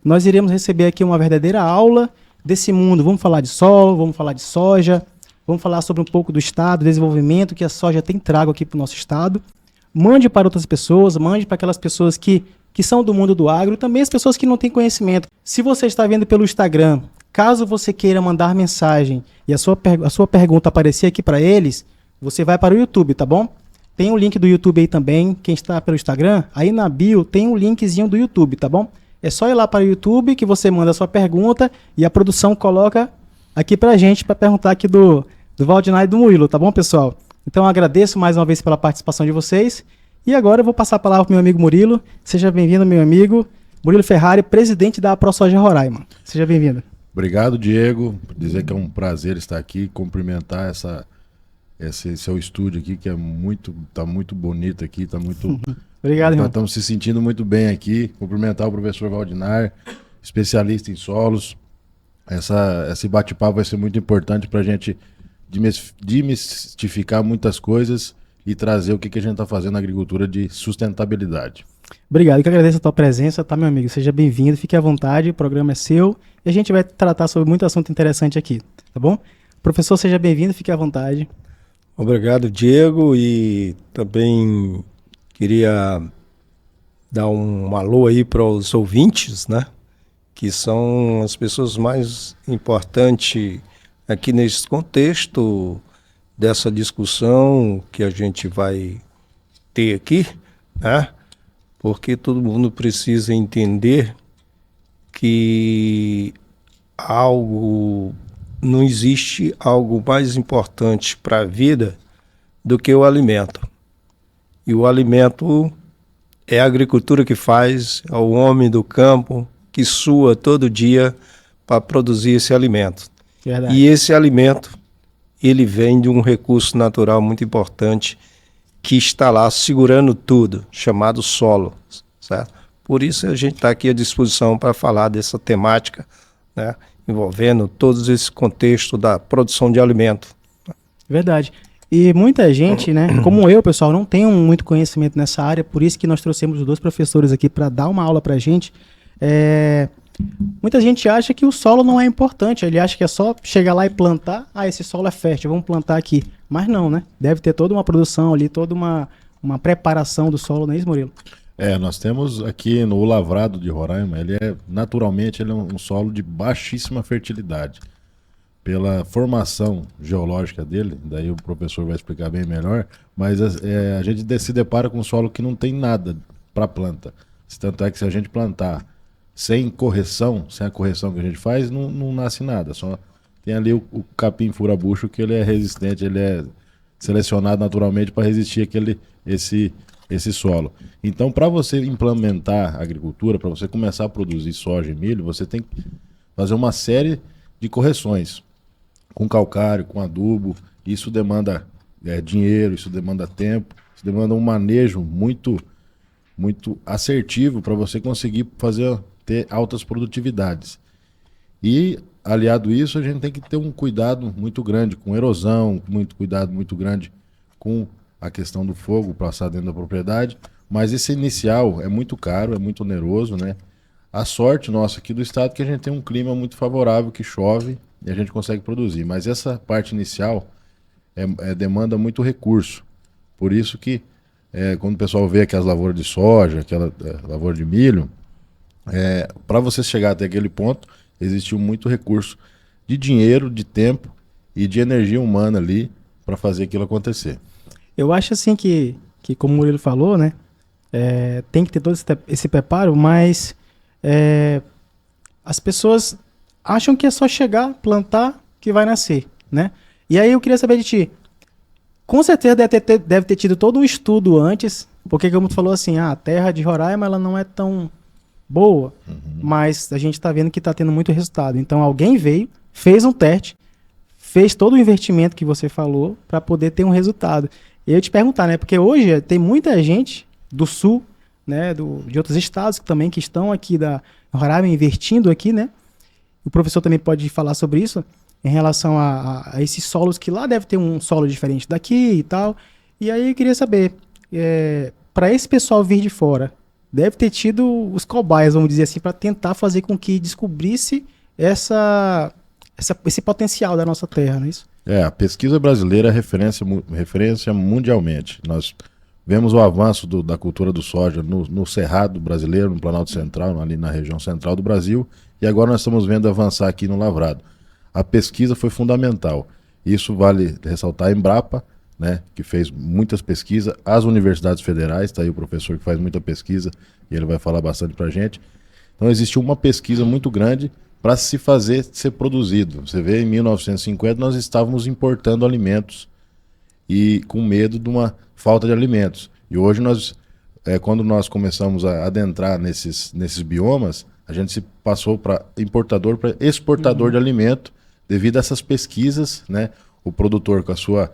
nós iremos receber aqui uma verdadeira aula desse mundo. Vamos falar de solo, vamos falar de soja, vamos falar sobre um pouco do estado, desenvolvimento que a soja tem trago aqui para o nosso estado. Mande para outras pessoas, mande para aquelas pessoas que são do mundo do agro, e também as pessoas que não têm conhecimento. Se você está vendo pelo Instagram, caso você queira mandar mensagem e a sua pergunta aparecer aqui para eles, você vai para o YouTube, tá bom? Tem um link do YouTube aí também, quem está pelo Instagram, aí na bio tem um linkzinho do YouTube, tá bom? É só ir lá para o YouTube que você manda a sua pergunta e a produção coloca aqui pra gente para perguntar aqui do Valdinei e do Murilo, tá bom, pessoal? Então eu agradeço mais uma vez pela participação de vocês. E agora eu vou passar a palavra para o meu amigo Murilo. Seja bem-vindo, meu amigo. Murilo Ferrari, presidente da ProSoja Roraima. Seja bem-vindo. Obrigado, Diego. Dizer que é um prazer estar aqui, cumprimentar esse seu estúdio aqui, que tá muito bonito aqui, tá muito... Obrigado, irmão. Estamos se sentindo muito bem aqui. Cumprimentar o professor Valdinei, especialista em solos. Esse bate-papo vai ser muito importante para a gente demistificar muitas coisas e trazer o que a gente está fazendo na agricultura de sustentabilidade. Obrigado, eu que agradeço a tua presença, tá, meu amigo? Seja bem-vindo, fique à vontade, o programa é seu e a gente vai tratar sobre muito assunto interessante aqui, tá bom? Professor, seja bem-vindo, fique à vontade. Obrigado, Diego, e também queria dar um alô aí para os ouvintes, né? Que são as pessoas mais importantes aqui nesse contexto dessa discussão que a gente vai ter aqui, né? Porque todo mundo precisa entender que não existe algo mais importante para a vida do que o alimento. E o alimento é a agricultura que faz, é o homem do campo que sua todo dia para produzir esse alimento. Verdade. E esse alimento, ele vem de um recurso natural muito importante que está lá segurando tudo, chamado solo, certo? Por isso a gente está aqui à disposição para falar dessa temática, né, envolvendo todo esse contexto da produção de alimento. Verdade. E muita gente, né, como eu, pessoal, não tem muito conhecimento nessa área, por isso que nós trouxemos os dois professores aqui para dar uma aula para a gente. Muita gente acha que o solo não é importante, ele acha que é só chegar lá e plantar, esse solo é fértil, vamos plantar aqui. Mas não, né? Deve ter toda uma produção ali, toda uma preparação do solo, não é isso, Murilo? Nós temos aqui no Lavrado de Roraima, naturalmente ele é um solo de baixíssima fertilidade. Pela formação geológica dele, daí o professor vai explicar bem melhor, mas a gente se depara com um solo que não tem nada para planta. Tanto é que se a gente plantar sem a correção que a gente faz, não nasce nada. Só tem ali o capim fura-bucho, que ele é resistente, ele é selecionado naturalmente para resistir esse solo. Então, para você implementar a agricultura, para você começar a produzir soja e milho, você tem que fazer uma série de correções com calcário, com adubo. Isso demanda dinheiro, isso demanda tempo, isso demanda um manejo muito assertivo para você conseguir ter altas produtividades. E, aliado a isso, a gente tem que ter um cuidado muito grande com erosão, cuidado muito grande com a questão do fogo passar dentro da propriedade. Mas esse inicial é muito caro, é muito oneroso, né? A sorte nossa aqui do estado é que a gente tem um clima muito favorável, que chove e a gente consegue produzir. Mas essa parte inicial demanda muito recurso. Por isso que quando o pessoal vê aquelas lavouras de soja, aquela lavoura de milho, para você chegar até aquele ponto, existiu muito recurso de dinheiro, de tempo e de energia humana ali para fazer aquilo acontecer. Eu acho assim que como o Murilo falou, né, tem que ter todo esse preparo, mas as pessoas acham que é só chegar, plantar, que vai nascer, né? E aí eu queria saber de ti, com certeza deve ter tido todo um estudo antes, porque como tu falou assim, a terra de Roraima ela não é tão boa, mas a gente está vendo que está tendo muito resultado. Então alguém veio, fez um teste, fez todo o investimento que você falou para poder ter um resultado. E eu te perguntar, né? Porque hoje tem muita gente do sul, né? De outros estados também que estão aqui da Roraima investindo aqui, né? O professor também pode falar sobre isso em relação a esses solos que lá deve ter um solo diferente daqui e tal. E aí eu queria saber, para esse pessoal vir de fora, deve ter tido os cobaias, vamos dizer assim, para tentar fazer com que descobrisse esse potencial da nossa terra, não é isso? A pesquisa brasileira é referência mundialmente. Nós vemos o avanço da cultura do soja no Cerrado brasileiro, no Planalto Central, ali na região central do Brasil, e agora nós estamos vendo avançar aqui no Lavrado. A pesquisa foi fundamental. Isso vale ressaltar a Embrapa, né, que fez muitas pesquisas, as universidades federais, está aí o professor que faz muita pesquisa, e ele vai falar bastante para a gente. Então existiu uma pesquisa muito grande para se fazer ser produzido. Você vê, em 1950 nós estávamos importando alimentos e com medo de uma falta de alimentos. E hoje quando nós começamos a adentrar nesses biomas, a gente se passou para importador para exportador de alimento devido a essas pesquisas, né? O produtor com a sua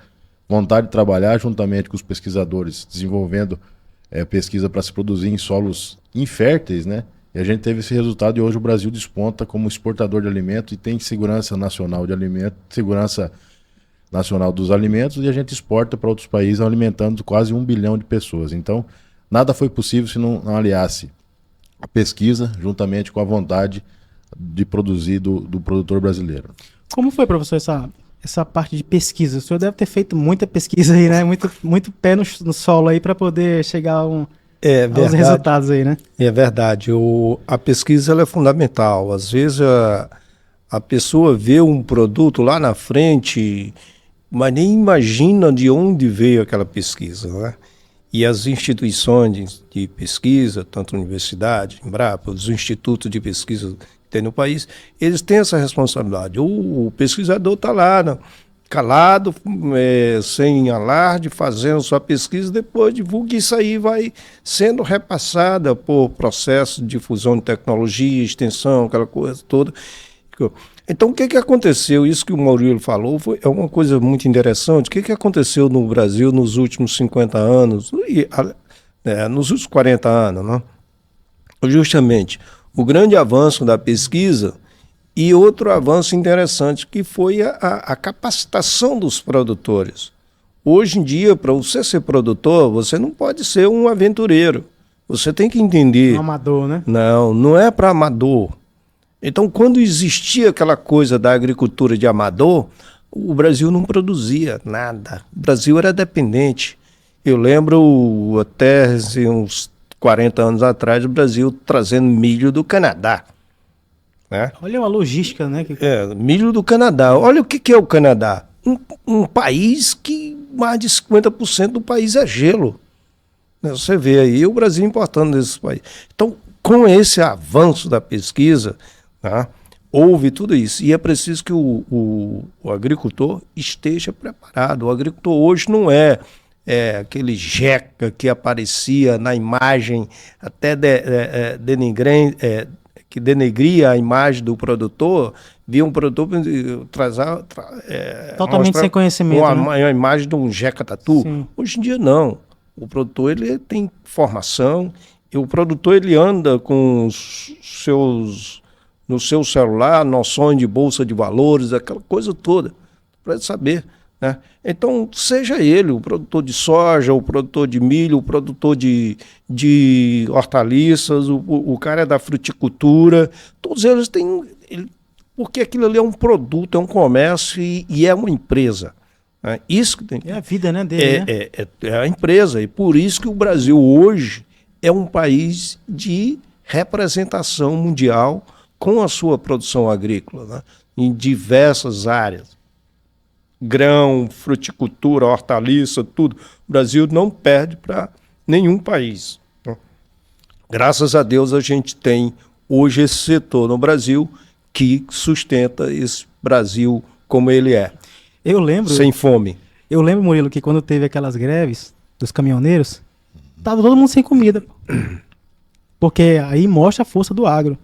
vontade de trabalhar juntamente com os pesquisadores desenvolvendo pesquisa para se produzir em solos inférteis, né? E a gente teve esse resultado e hoje o Brasil desponta como exportador de alimentos e tem segurança nacional de alimentos, segurança nacional dos alimentos, e a gente exporta para outros países alimentando quase 1 bilhão de pessoas. Então, nada foi possível se não aliasse a pesquisa juntamente com a vontade de produzir do produtor brasileiro. Como foi, professor, essa parte de pesquisa? O senhor deve ter feito muita pesquisa aí, né? Muito pé no solo aí para poder chegar aos resultados aí, né? É verdade. A pesquisa ela é fundamental. Às vezes a pessoa vê um produto lá na frente, mas nem imagina de onde veio aquela pesquisa, né? E as instituições de pesquisa, tanto a universidade, Embrapa, os institutos de pesquisa que tem no país, eles têm essa responsabilidade. O pesquisador está lá, calado, sem alarde, fazendo sua pesquisa, depois divulga, isso aí vai sendo repassada por processo de difusão de tecnologia, extensão, aquela coisa toda. Então, o que aconteceu? Isso que o Maurílio falou é uma coisa muito interessante. O que aconteceu no Brasil nos últimos 50 anos, nos últimos 40 anos, né? Justamente, o grande avanço da pesquisa e outro avanço interessante, que foi a capacitação dos produtores. Hoje em dia, para você ser produtor, você não pode ser um aventureiro. Você tem que entender... Um amador, né? Não é para amador. Então, quando existia aquela coisa da agricultura de amador, o Brasil não produzia nada. O Brasil era dependente. Eu lembro até uns 40 anos atrás, o Brasil trazendo milho do Canadá. Né? Olha a logística, né? Milho do Canadá. Olha o que é o Canadá. Um país que mais de 50% do país é gelo. Você vê aí o Brasil importando desses países. Então, com esse avanço da pesquisa... Tá? Houve tudo isso. E é preciso que o agricultor esteja preparado. O agricultor hoje não é aquele jeca que aparecia na imagem, até que denegria a imagem do produtor, via um produtor totalmente sem conhecimento. Uma imagem de um jeca tatu. Sim. Hoje em dia não. O produtor ele tem formação, e o produtor ele anda com no seu celular, noções de bolsa de valores, aquela coisa toda, para saber. Né? Então, seja ele o produtor de soja, o produtor de milho, o produtor de hortaliças, o cara da fruticultura, todos eles têm... Porque aquilo ali é um produto, é um comércio e é uma empresa. Né? Isso que tem, é a vida, né, dele, né? É a empresa, e por isso que o Brasil hoje é um país de representação mundial com a sua produção agrícola, né? Em diversas áreas. Grão, fruticultura, hortaliça, tudo. O Brasil não perde para nenhum país. Né? Graças a Deus a gente tem hoje esse setor no Brasil que sustenta esse Brasil como ele é. Eu lembro... Sem fome. Eu lembro, Murilo, que quando teve aquelas greves dos caminhoneiros, tava todo mundo sem comida. Porque aí mostra a força do agro.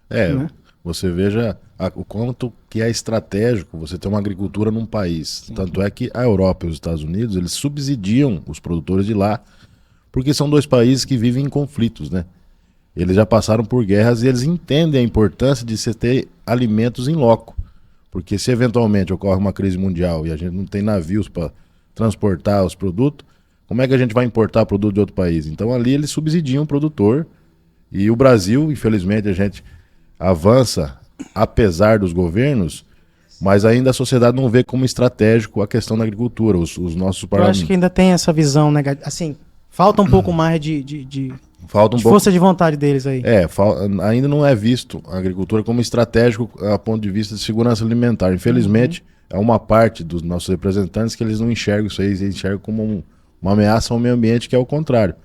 Né? Você veja o quanto que é estratégico você ter uma agricultura num país. Sim. Tanto é que a Europa e os Estados Unidos, eles subsidiam os produtores de lá, porque são dois países que vivem em conflitos, né? Eles já passaram por guerras e eles entendem a importância de você ter alimentos em loco. Porque se eventualmente ocorre uma crise mundial e a gente não tem navios para transportar os produtos, como é que a gente vai importar produto de outro país? Então ali eles subsidiam o produtor E o Brasil, infelizmente, a gente avança apesar dos governos, mas ainda a sociedade não vê como estratégico a questão da agricultura. Os nossos Eu parlamentares... acho que ainda tem essa visão negativa. Assim, falta um pouco mais de Falta um pouco... força de vontade deles aí. Ainda não é visto a agricultura como estratégico a ponto de vista de segurança alimentar. Infelizmente, é uma parte dos nossos representantes que eles não enxergam isso aí, eles enxergam como uma ameaça ao meio ambiente, que é o contrário.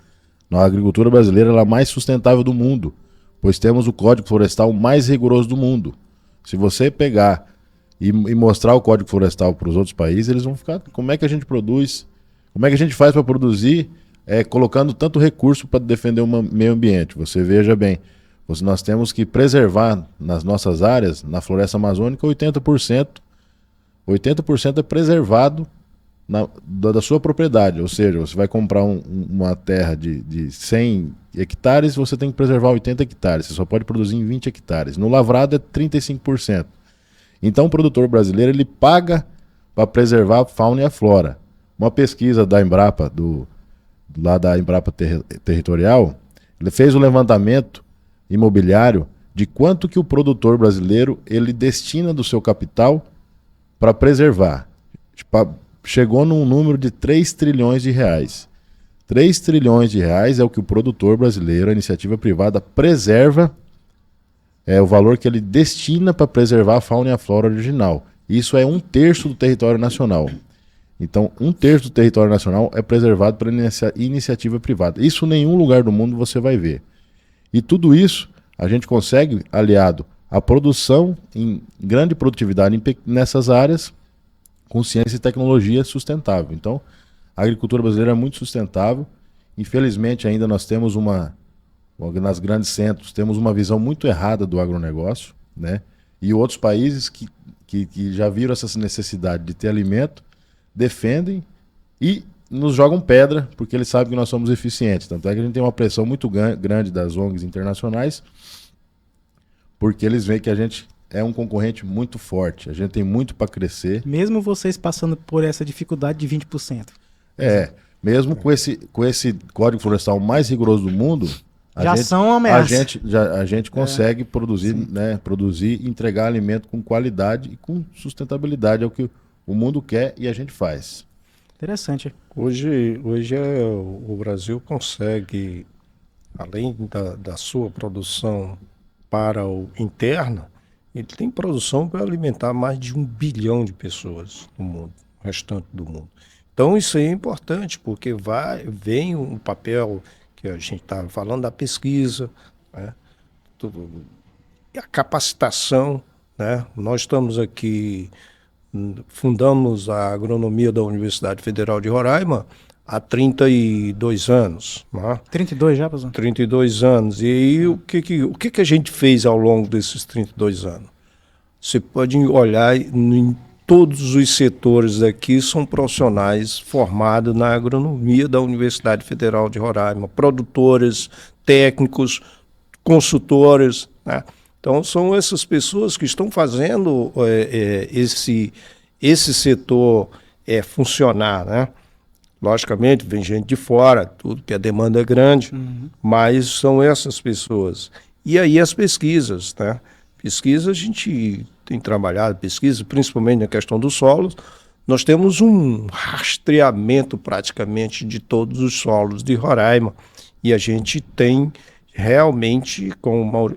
A agricultura brasileira ela é a mais sustentável do mundo, pois temos o Código Florestal mais rigoroso do mundo. Se você pegar e mostrar o Código Florestal para os outros países, eles vão ficar... Como é que a gente produz? Como é que a gente faz para produzir colocando tanto recurso para defender o meio ambiente? Você veja bem, nós temos que preservar nas nossas áreas, na floresta amazônica, 80% é preservado da sua propriedade. Ou seja, você vai comprar uma terra de 100 hectares, você tem que preservar 80 hectares. Você só pode produzir em 20 hectares. No lavrado é 35%. Então o produtor brasileiro ele paga para preservar a fauna e a flora. Uma pesquisa da Embrapa, lá da Embrapa Territorial, ele fez um levantamento imobiliário de quanto que o produtor brasileiro ele destina do seu capital para preservar. Chegou num número de 3 trilhões de reais. 3 trilhões de reais é o que o produtor brasileiro, a iniciativa privada, preserva, é o valor que ele destina para preservar a fauna e a flora original. Isso é 1/3 do território nacional. Então, 1/3 do território nacional é preservado pela iniciativa privada. Isso em nenhum lugar do mundo você vai ver. E tudo isso a gente consegue aliado à produção em grande produtividade nessas áreas, com ciência e tecnologia sustentável. Então, a agricultura brasileira é muito sustentável. Infelizmente, ainda nós temos nas grandes centros, temos uma visão muito errada do agronegócio, né? E outros países que já viram essa necessidade de ter alimento, defendem e nos jogam pedra, porque eles sabem que nós somos eficientes. Tanto é que a gente tem uma pressão muito grande das ONGs internacionais, porque eles veem que a gente é um concorrente muito forte, a gente tem muito para crescer. Mesmo vocês passando por essa dificuldade de 20%. Mesmo com esse Código Florestal mais rigoroso do mundo, são uma ameaça. A gente consegue produzir, né, produzir e entregar alimento com qualidade e com sustentabilidade, é o que o mundo quer e a gente faz. Interessante. Hoje o Brasil consegue, além da sua produção para o interno, ele tem produção para alimentar mais de 1 bilhão de pessoas no mundo, no restante do mundo. Então isso aí é importante, porque vem um papel que a gente estava falando da pesquisa, né? E a capacitação, né? Nós estamos aqui, fundamos a agronomia da Universidade Federal de Roraima há 32 anos. Né? 32 já, professor? 32 anos. E aí o que a gente fez ao longo desses 32 anos? Você pode olhar em todos os setores aqui, são profissionais formados na agronomia da Universidade Federal de Roraima, produtores, técnicos, consultores, né? Então são essas pessoas que estão fazendo esse setor funcionar, né? Logicamente, vem gente de fora, tudo que a demanda é grande, mas são essas pessoas. E aí as pesquisas, né? Pesquisa, a gente tem trabalhado, pesquisa, principalmente na questão dos solos. Nós temos um rastreamento praticamente de todos os solos de Roraima. E a gente tem realmente, como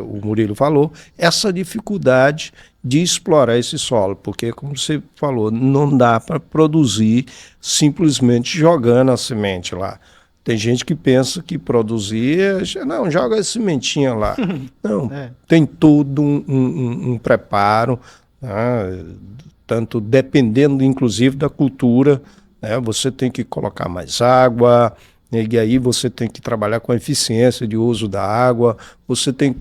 o Murilo falou, essa dificuldade de explorar esse solo. Porque, como você falou, não dá para produzir simplesmente jogando a semente lá. Tem gente que pensa que produzir não, joga a sementinha lá. Não, tem todo um preparo, né? Tanto dependendo, inclusive, da cultura, né? Você tem que colocar mais água, e aí você tem que trabalhar com a eficiência de uso da água, você tem que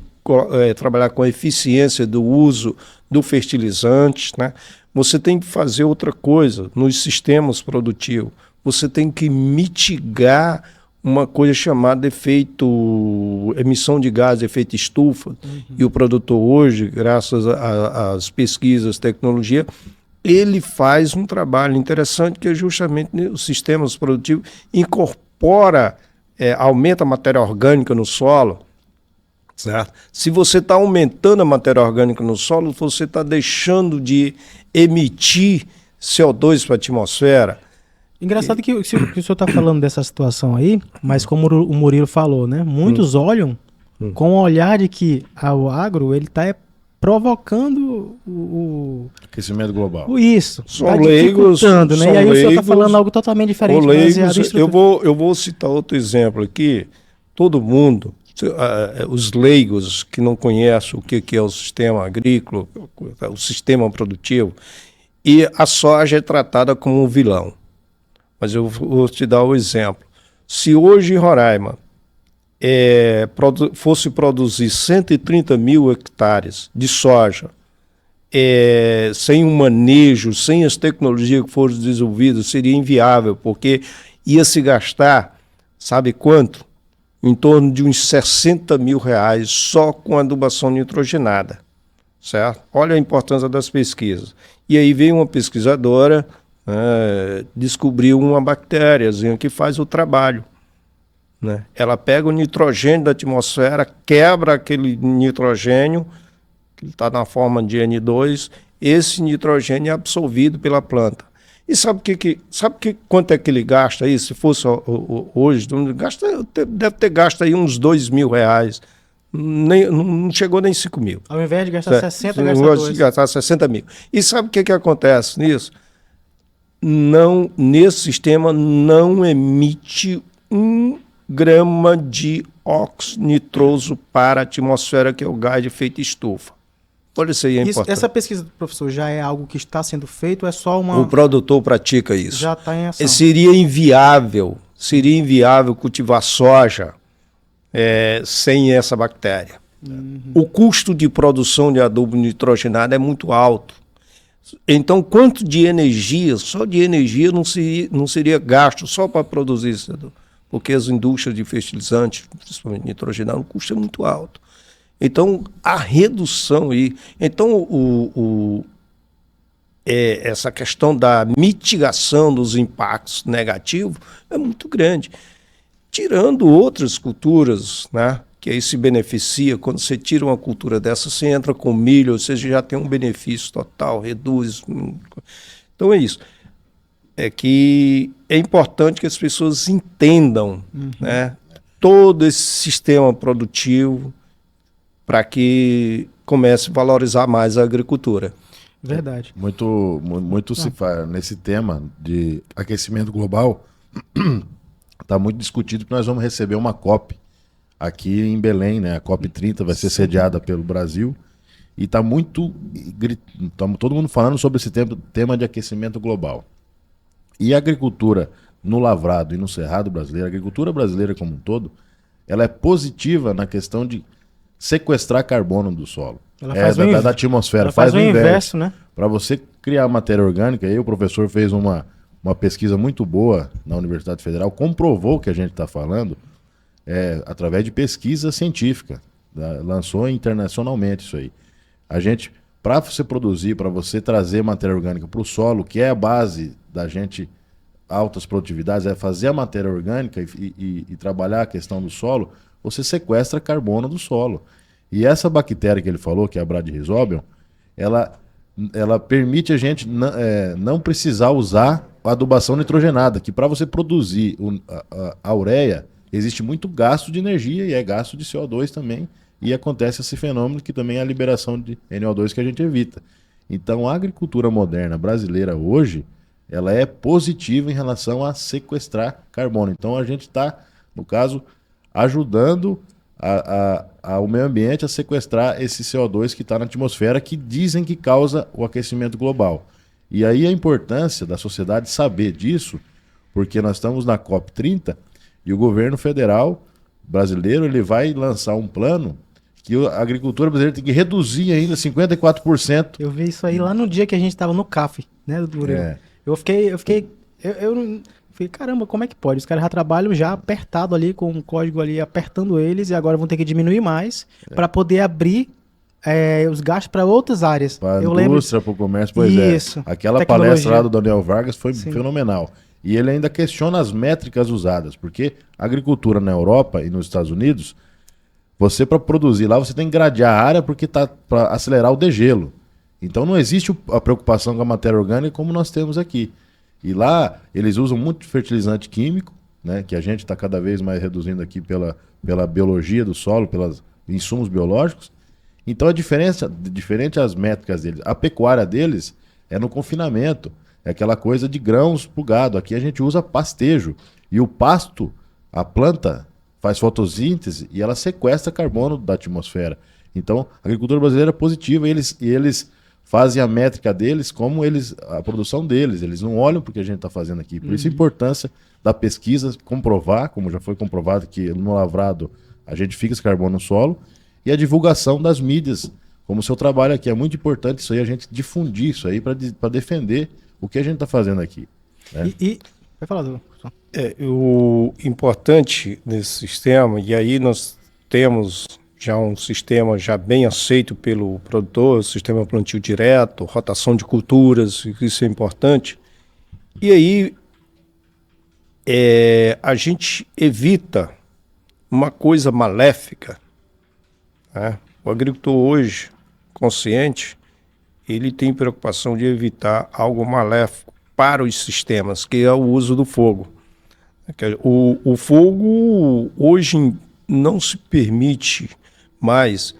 trabalhar com a eficiência do uso do fertilizante, né? Você tem que fazer outra coisa nos sistemas produtivos. Você tem que mitigar uma coisa chamada emissão de gás, efeito estufa. E o produtor hoje, graças às pesquisas, tecnologia, ele faz um trabalho interessante que é justamente os sistemas produtivos, incorpora, aumenta a matéria orgânica no solo, certo? Se você está aumentando a matéria orgânica no solo, você está deixando de emitir CO2 para a atmosfera. Engraçado que o senhor está falando dessa situação aí, mas como o Murilo falou, né? Muitos olham com o olhar de que o agro ele está provocando Aquecimento global. Isso. São Tá leigos, dificultando, né? são E aí o senhor está leigos, falando algo totalmente diferente. leigos, baseado em eu estrutura. vou citar outro exemplo aqui. Todo mundo, os leigos que não conhecem o que é o sistema agrícola, o sistema produtivo, e a soja é tratada como um vilão. Mas eu vou te dar o exemplo. Se hoje em Roraima fosse produzir 130 mil hectares de soja, sem um manejo, sem as tecnologias que foram desenvolvidas, seria inviável, porque ia se gastar, sabe quanto? Em torno de uns 60 mil reais só com adubação nitrogenada, certo? Olha a importância das pesquisas. E aí veio uma pesquisadora, descobriu uma bactériazinha que faz o trabalho, né? Ela pega o nitrogênio da atmosfera, quebra aquele nitrogênio, que está na forma de N2, esse nitrogênio é absorvido pela planta. E sabe quanto é que ele gasta aí? Se fosse hoje, deve ter gasto aí uns 2 mil reais. Não chegou nem 5 mil. Ao invés de gastar 60, gasta 2. Gastar 60 mil. E sabe o que acontece nisso? Nesse sistema não emite 1 grama de óxido nitroso para a atmosfera, que é o gás de efeito estufa. Olha, isso aí é importante. Essa pesquisa, professor, já é algo que está sendo feito ou é só uma... O produtor pratica isso. Já está em ação. Seria inviável cultivar soja sem essa bactéria. O custo de produção de adubo nitrogenado é muito alto. Então, quanto de energia, só de energia não seria gasto só para produzir esse adubo? Porque as indústrias de fertilizantes, principalmente nitrogenado, o custo é muito alto. Então, a redução aí... Então, essa questão da mitigação dos impactos negativos é muito grande. Tirando outras culturas, né, que aí se beneficia, quando você tira uma cultura dessa, você entra com milho, ou seja, já tem um benefício total, reduz. Então é isso. É que é importante que as pessoas entendam, né, todo esse sistema produtivo para que comece a valorizar mais a agricultura. Verdade. Muito se faz nesse tema de aquecimento global. Está muito discutido que nós vamos receber uma COP aqui em Belém, né? A COP 30 vai ser sediada pelo Brasil. E está todo mundo falando sobre esse tema de aquecimento global. E a agricultura no lavrado e no cerrado brasileiro, a agricultura brasileira como um todo, ela é positiva na questão de sequestrar carbono do solo. Ela faz da atmosfera. Ela faz o inverso, né? Para você criar matéria orgânica, aí o professor fez uma pesquisa muito boa na Universidade Federal, comprovou o que a gente está falando através de pesquisa científica. Lançou internacionalmente isso aí. A gente, para você produzir, para você trazer matéria orgânica para o solo, que é a base da gente, altas produtividades, é fazer a matéria orgânica e trabalhar a questão do solo, você sequestra carbono do solo. E essa bactéria que ele falou, que é a Bradyrhizobium, ela permite a gente não precisar usar a adubação nitrogenada, que para você produzir a ureia, existe muito gasto de energia e é gasto de CO2 também, e acontece esse fenômeno que também é a liberação de NO2 que a gente evita. Então a agricultura moderna brasileira hoje, ela é positiva em relação a sequestrar carbono. Então a gente está, no caso, ajudando o meio ambiente a sequestrar esse CO2 que está na atmosfera, que dizem que causa o aquecimento global. E aí a importância da sociedade saber disso, porque nós estamos na COP 30 e o governo federal brasileiro ele vai lançar um plano que a agricultura brasileira tem que reduzir ainda 54%. Eu vi isso aí lá no dia que a gente estava no CAF, né, do Murilo? Eu falei, caramba, como é que pode? Os caras já trabalham já apertado ali, com o código ali apertando eles, e agora vão ter que diminuir mais para poder abrir os gastos para outras áreas. Para a indústria, para o comércio, pois isso, Aquela palestra lá do Daniel Vargas foi fenomenal. E ele ainda questiona as métricas usadas, porque a agricultura na Europa e nos Estados Unidos, Você, para produzir lá, você tem que gradear a área porque tá para acelerar o degelo. Então não existe a preocupação com a matéria orgânica como nós temos aqui. E lá eles usam muito fertilizante químico, né, que a gente está cada vez mais reduzindo aqui pela biologia do solo, pelos insumos biológicos. Então a diferença, diferente as métricas deles, a pecuária deles é no confinamento, é aquela coisa de grãos pro gado. Aqui a gente usa pastejo. E o pasto, a planta, faz fotossíntese e ela sequestra carbono da atmosfera. Então, a agricultura brasileira é positiva e eles fazem a métrica deles como a produção deles. Eles não olham para o que a gente está fazendo aqui. Por isso a importância da pesquisa, comprovar, como já foi comprovado que no lavrado a gente fica esse carbono no solo, e a divulgação das mídias, como o seu trabalho aqui. É muito importante isso aí, a gente difundir isso aí para defender o que a gente está fazendo aqui. Né? Vai falar, doutor. O importante nesse sistema, e aí nós temos já um sistema já bem aceito pelo produtor, sistema plantio direto, rotação de culturas, isso é importante. E aí a gente evita uma coisa maléfica, né? O agricultor hoje, consciente, ele tem preocupação de evitar algo maléfico para os sistemas, que é o uso do fogo. O fogo hoje não se permite mais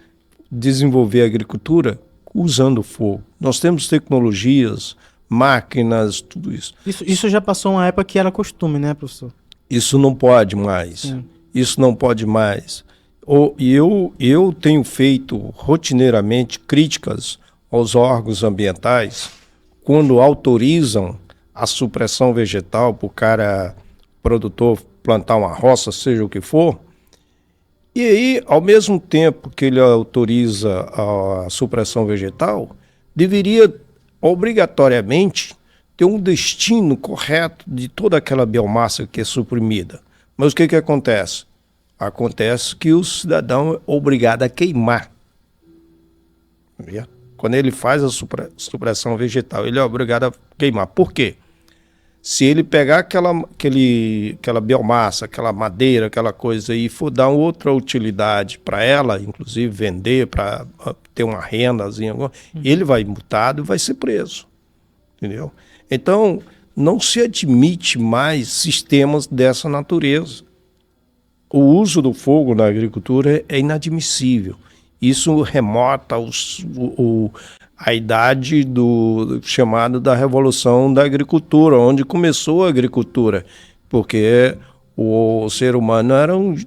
desenvolver a agricultura usando fogo. Nós temos tecnologias, máquinas, tudo isso. Isso já passou uma época que era costume, né, professor? Isso não pode mais. Isso não pode mais. Eu tenho feito rotineiramente críticas aos órgãos ambientais quando autorizam a supressão vegetal para o cara produtor plantar uma roça, seja o que for. E aí, ao mesmo tempo que ele autoriza a supressão vegetal, deveria obrigatoriamente ter um destino correto de toda aquela biomassa que é suprimida. Mas o que acontece? Acontece que o cidadão é obrigado a queimar. Quando ele faz a supressão vegetal, ele é obrigado a queimar. Por quê? Se ele pegar aquela biomassa, aquela madeira, aquela coisa e for dar outra utilidade para ela, inclusive vender para ter uma rendazinha, ele vai multado e vai ser preso. Entendeu? Então, não se admite mais sistemas dessa natureza. O uso do fogo na agricultura é inadmissível. Isso remota a idade do chamado da Revolução da Agricultura, onde começou a agricultura, porque o ser humano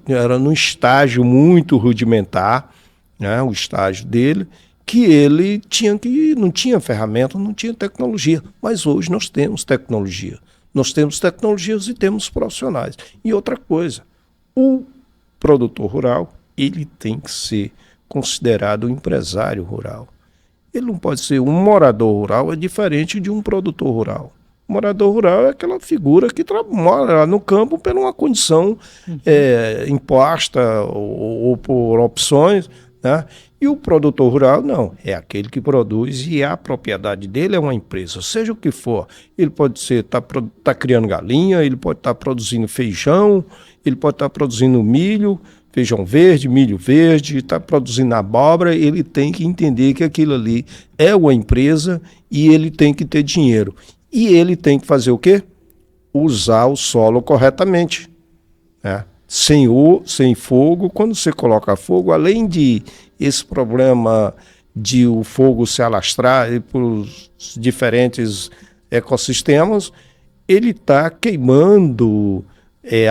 era num estágio muito rudimentar, né, o estágio dele, que ele não tinha ferramenta, não tinha tecnologia. Mas hoje nós temos tecnologia. Nós temos tecnologias e temos profissionais. E outra coisa, o produtor rural, ele tem que ser considerado um empresário rural. Ele não pode ser um morador rural, é diferente de um produtor rural. O morador rural é aquela figura que mora lá no campo por uma condição imposta ou por opções, né? E o produtor rural não, é aquele que produz e a propriedade dele é uma empresa, seja o que for. Ele pode tá criando galinha, ele pode estar produzindo feijão, ele pode estar produzindo milho, feijão verde, milho verde, está produzindo abóbora, ele tem que entender que aquilo ali é uma empresa e ele tem que ter dinheiro. E ele tem que fazer o quê? Usar o solo corretamente. Né? Sem fogo, quando você coloca fogo, além de esse problema de o fogo se alastrar para os diferentes ecossistemas, ele está queimando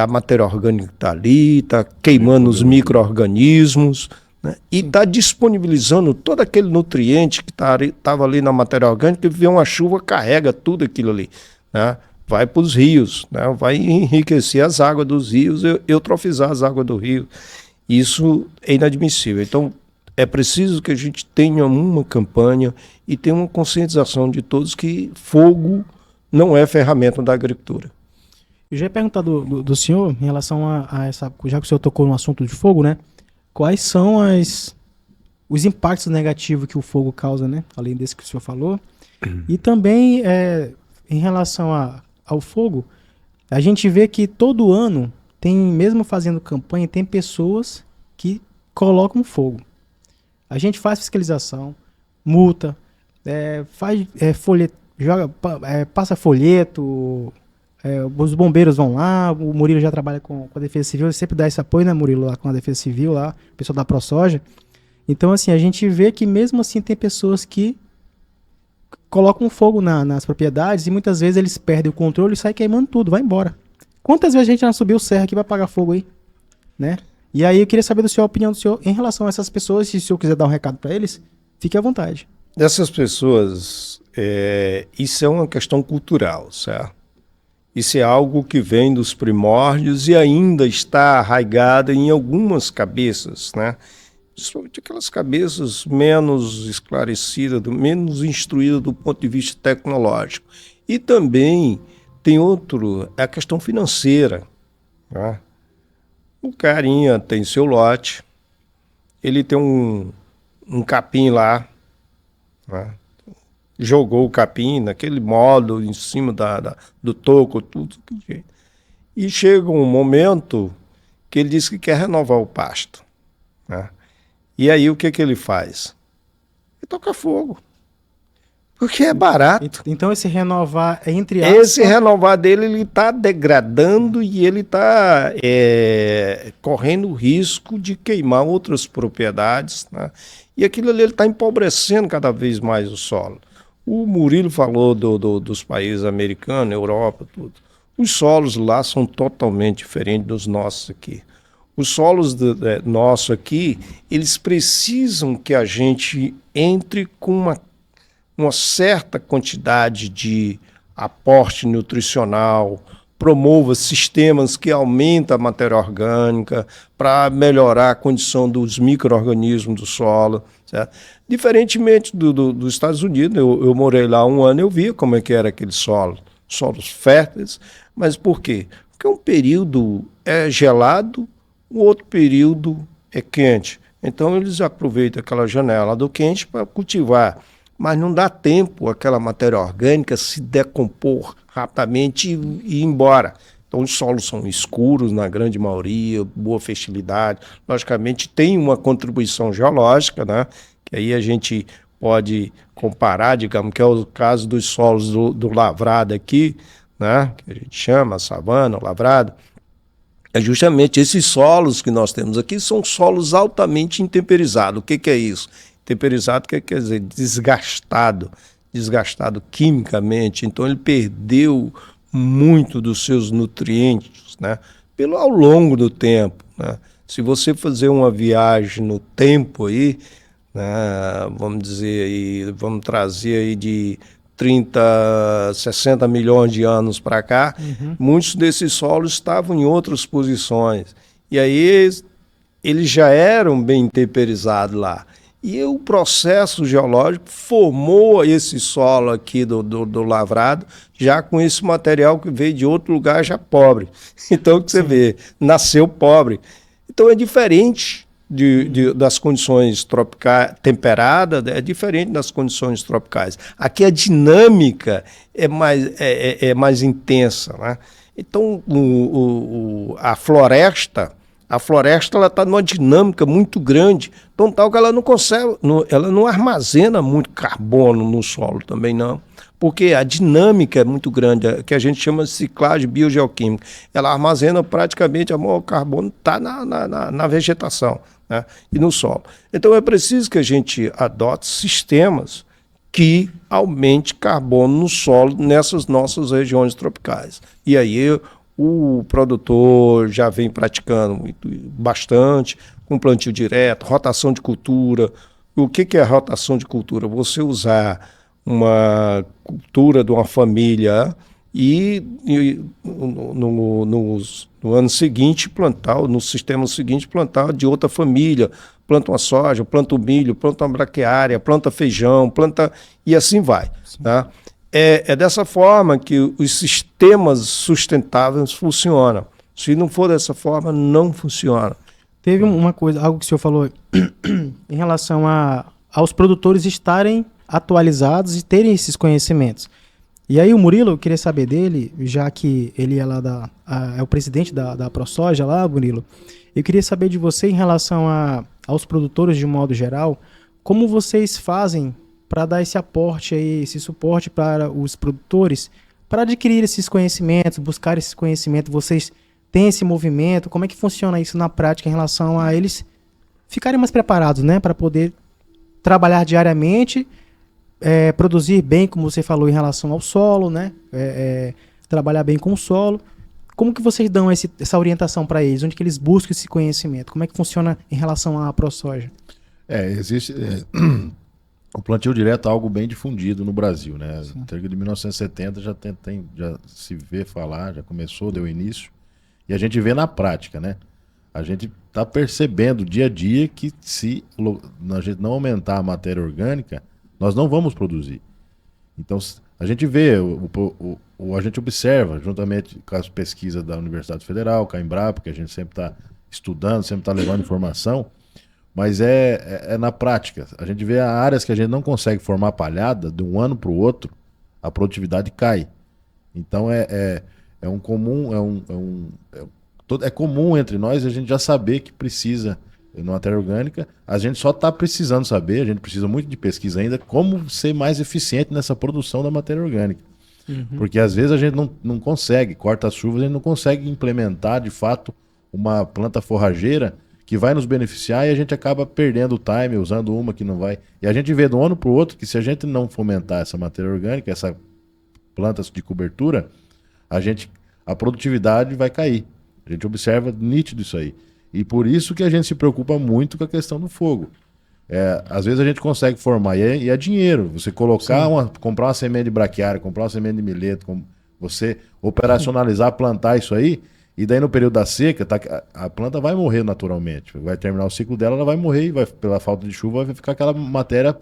a matéria orgânica que está ali, está queimando os micro-organismos, né? E está disponibilizando todo aquele nutriente que estava ali na matéria orgânica, e vem uma chuva, carrega tudo aquilo ali, né? Vai para os rios, né? Vai enriquecer as águas dos rios, eutrofizar as águas do rio. Isso é inadmissível. Então, é preciso que a gente tenha uma campanha e tenha uma conscientização de todos que fogo não é ferramenta da agricultura. Eu já ia perguntar do senhor, em relação a essa, já que o senhor tocou no assunto de fogo, né? Quais são os impactos negativos que o fogo causa, né? Além desse que o senhor falou. E também, em relação ao fogo, a gente vê que todo ano, mesmo fazendo campanha, tem pessoas que colocam fogo. A gente faz fiscalização, multa, faz folheto, passa folheto, os bombeiros vão lá, o Murilo já trabalha com a Defesa Civil, ele sempre dá esse apoio, né, Murilo, lá com a Defesa Civil, lá, o pessoal da ProSoja. Então, assim, a gente vê que mesmo assim tem pessoas que colocam fogo nas propriedades e muitas vezes eles perdem o controle e saem queimando tudo, vai embora. Quantas vezes a gente já subiu o serra aqui vai apagar fogo aí, né? E aí eu queria saber a opinião do senhor em relação a essas pessoas, se o senhor quiser dar um recado para eles, fique à vontade. Dessas pessoas, isso é uma questão cultural, certo? Isso é algo que vem dos primórdios e ainda está arraigado em algumas cabeças, né? Principalmente aquelas cabeças menos esclarecidas, menos instruídas do ponto de vista tecnológico. E também tem a questão financeira, né? O carinha tem seu lote, ele tem um capim lá, né? Jogou o capim naquele modo em cima do toco, tudo. E chega um momento que ele diz que quer renovar o pasto, né? E aí o que ele faz? Ele toca fogo. Porque é barato. Então esse renovar é entre aspas... Esse renovar dele, ele está degradando e ele está correndo o risco de queimar outras propriedades, né? E aquilo ali ele está empobrecendo cada vez mais o solo. O Murilo falou dos países americanos, Europa, tudo. Os solos lá são totalmente diferentes dos nossos aqui. Os solos nossos aqui, eles precisam que a gente entre com uma certa quantidade de aporte nutricional, promova sistemas que aumentam a matéria orgânica para melhorar a condição dos micro-organismos do solo, certo? Diferentemente dos Estados Unidos, eu morei lá 1 ano, eu via como é que era aquele solo, solos férteis, mas por quê? Porque um período é gelado, o outro período é quente. Então eles aproveitam aquela janela do quente para cultivar, mas não dá tempo aquela matéria orgânica se decompor rapidamente e ir embora. Então os solos são escuros na grande maioria, boa fertilidade. Logicamente tem uma contribuição geológica, né? Que aí a gente pode comparar, digamos, que é o caso dos solos do lavrado aqui, né? Que a gente chama savana, lavrado. É justamente esses solos que nós temos aqui são solos altamente intemperizados. O que é isso? Temperizado quer dizer desgastado quimicamente, então ele perdeu muito dos seus nutrientes, né, ao longo do tempo, né? Se você fazer uma viagem no tempo aí, né, vamos dizer aí, vamos trazer aí de 30, 60 milhões de anos para cá, muitos desses solos estavam em outras posições, e aí eles já eram bem temperizados lá. E o processo geológico formou esse solo aqui do lavrado, já com esse material que veio de outro lugar já pobre. Então, o que você vê, nasceu pobre. Então, é diferente das condições tropicais, temperadas, é diferente das condições tropicais. Aqui a dinâmica é mais intensa, né? Então, a floresta ela está numa dinâmica muito grande, então tal que ela não consegue, ela não armazena muito carbono no solo também não, porque a dinâmica é muito grande, que a gente chama de ciclagem biogeoquímica. Ela armazena praticamente o carbono está na vegetação, né, e no solo. Então é preciso que a gente adote sistemas que aumente carbono no solo nessas nossas regiões tropicais. E aí o produtor já vem praticando bastante, com plantio direto, rotação de cultura. O que é rotação de cultura? Você usar uma cultura de uma família e no ano seguinte plantar, no sistema seguinte plantar de outra família. Planta uma soja, planta o milho, planta uma braquiária, planta feijão, e assim vai, tá? É dessa forma que os sistemas sustentáveis funcionam. Se não for dessa forma, não funciona. Teve uma coisa, algo que o senhor falou em relação aos produtores estarem atualizados e terem esses conhecimentos. E aí o Murilo, eu queria saber dele, já que ele é lá é o presidente da ProSoja lá, Murilo. Eu queria saber de você em relação aos produtores de um modo geral, como vocês fazem para dar esse aporte aí, esse suporte para os produtores, para adquirir esses conhecimentos, buscar esse conhecimento? Vocês têm esse movimento? Como é que funciona isso na prática em relação a eles ficarem mais preparados, né, para poder trabalhar diariamente, produzir bem, como você falou, em relação ao solo, né, trabalhar bem com o solo? Como que vocês dão essa orientação para eles? Onde que eles buscam esse conhecimento? Como é que funciona em relação à ProSoja? Existe... O plantio direto é algo bem difundido no Brasil, né? Cerca de 1970 já se vê falar, já começou, deu início. E a gente vê na prática, né? A gente está percebendo dia a dia que se a gente não aumentar a matéria orgânica, nós não vamos produzir. Então, a gente vê, a gente observa, juntamente com as pesquisas da Universidade Federal, com a Embrapa, que a gente sempre está estudando, sempre está levando informação, mas é na prática. A gente vê áreas que a gente não consegue formar palhada, de um ano para o outro, a produtividade cai. Então é comum entre nós a gente já saber que precisa na matéria orgânica. A gente só está precisando saber, a gente precisa muito de pesquisa ainda, como ser mais eficiente nessa produção da matéria orgânica. Porque às vezes a gente não consegue, corta as chuvas, a gente não consegue implementar de fato uma planta forrageira que vai nos beneficiar, e a gente acaba perdendo o time, usando uma que não vai. E a gente vê de um ano para o outro que se a gente não fomentar essa matéria orgânica, essa plantas de cobertura, a produtividade vai cair. A gente observa nítido isso aí. E por isso que a gente se preocupa muito com a questão do fogo. Às vezes a gente consegue formar, e é dinheiro. Você comprar uma semente de braquiária, comprar uma semente de mileto, você operacionalizar, plantar isso aí, e daí no período da seca, a planta vai morrer naturalmente. Vai terminar o ciclo dela, ela vai morrer, e pela falta de chuva vai ficar aquela matéria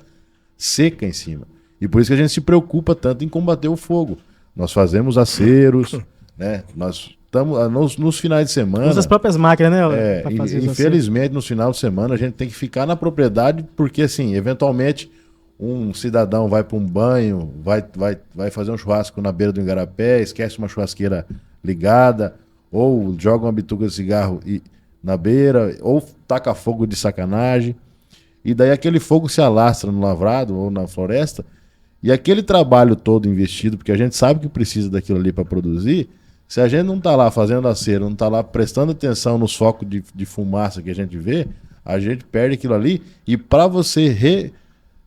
seca em cima. E por isso que a gente se preocupa tanto em combater o fogo. Nós fazemos aceros, né? Nós estamos nos finais de semana. Usa as próprias máquinas, né? Infelizmente, nos finais de semana, a gente tem que ficar na propriedade, porque assim, eventualmente, um cidadão vai para um banho, vai fazer um churrasco na beira do igarapé, esquece uma churrasqueira ligada, ou joga uma bituca de cigarro na beira, ou taca fogo de sacanagem, e daí aquele fogo se alastra no lavrado ou na floresta, e aquele trabalho todo investido, porque a gente sabe que precisa daquilo ali para produzir, se a gente não está lá fazendo acero, não está lá prestando atenção nos focos de fumaça que a gente vê, a gente perde aquilo ali, e para você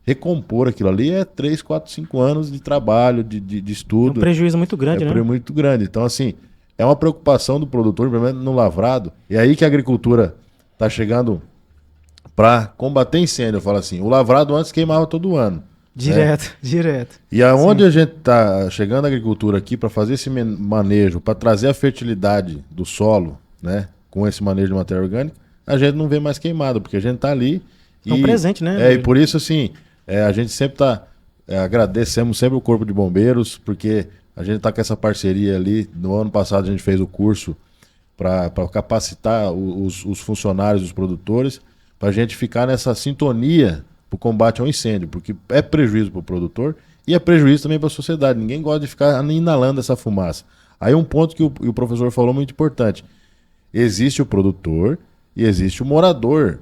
recompor aquilo ali 3, 4, 5 anos de trabalho, de estudo. É um prejuízo muito grande, né? Muito grande. Então, assim, é uma preocupação do produtor, pelo menos no lavrado, e aí que a agricultura está chegando para combater incêndio. Eu falo assim, o lavrado antes queimava todo ano. Direto. E aonde a gente está chegando a agricultura aqui para fazer esse manejo, para trazer a fertilidade do solo, né, com esse manejo de matéria orgânica, a gente não vê mais queimado, porque a gente está ali. É um presente, né? E por isso, assim, a gente sempre agradecemos sempre o Corpo de Bombeiros, porque a gente está com essa parceria ali. No ano passado a gente fez o curso para capacitar os funcionários, os produtores, para a gente ficar nessa sintonia para o combate ao incêndio, porque é prejuízo para o produtor e é prejuízo também para a sociedade. Ninguém gosta de ficar inalando essa fumaça. Aí um ponto que o professor falou muito importante. Existe o produtor e existe o morador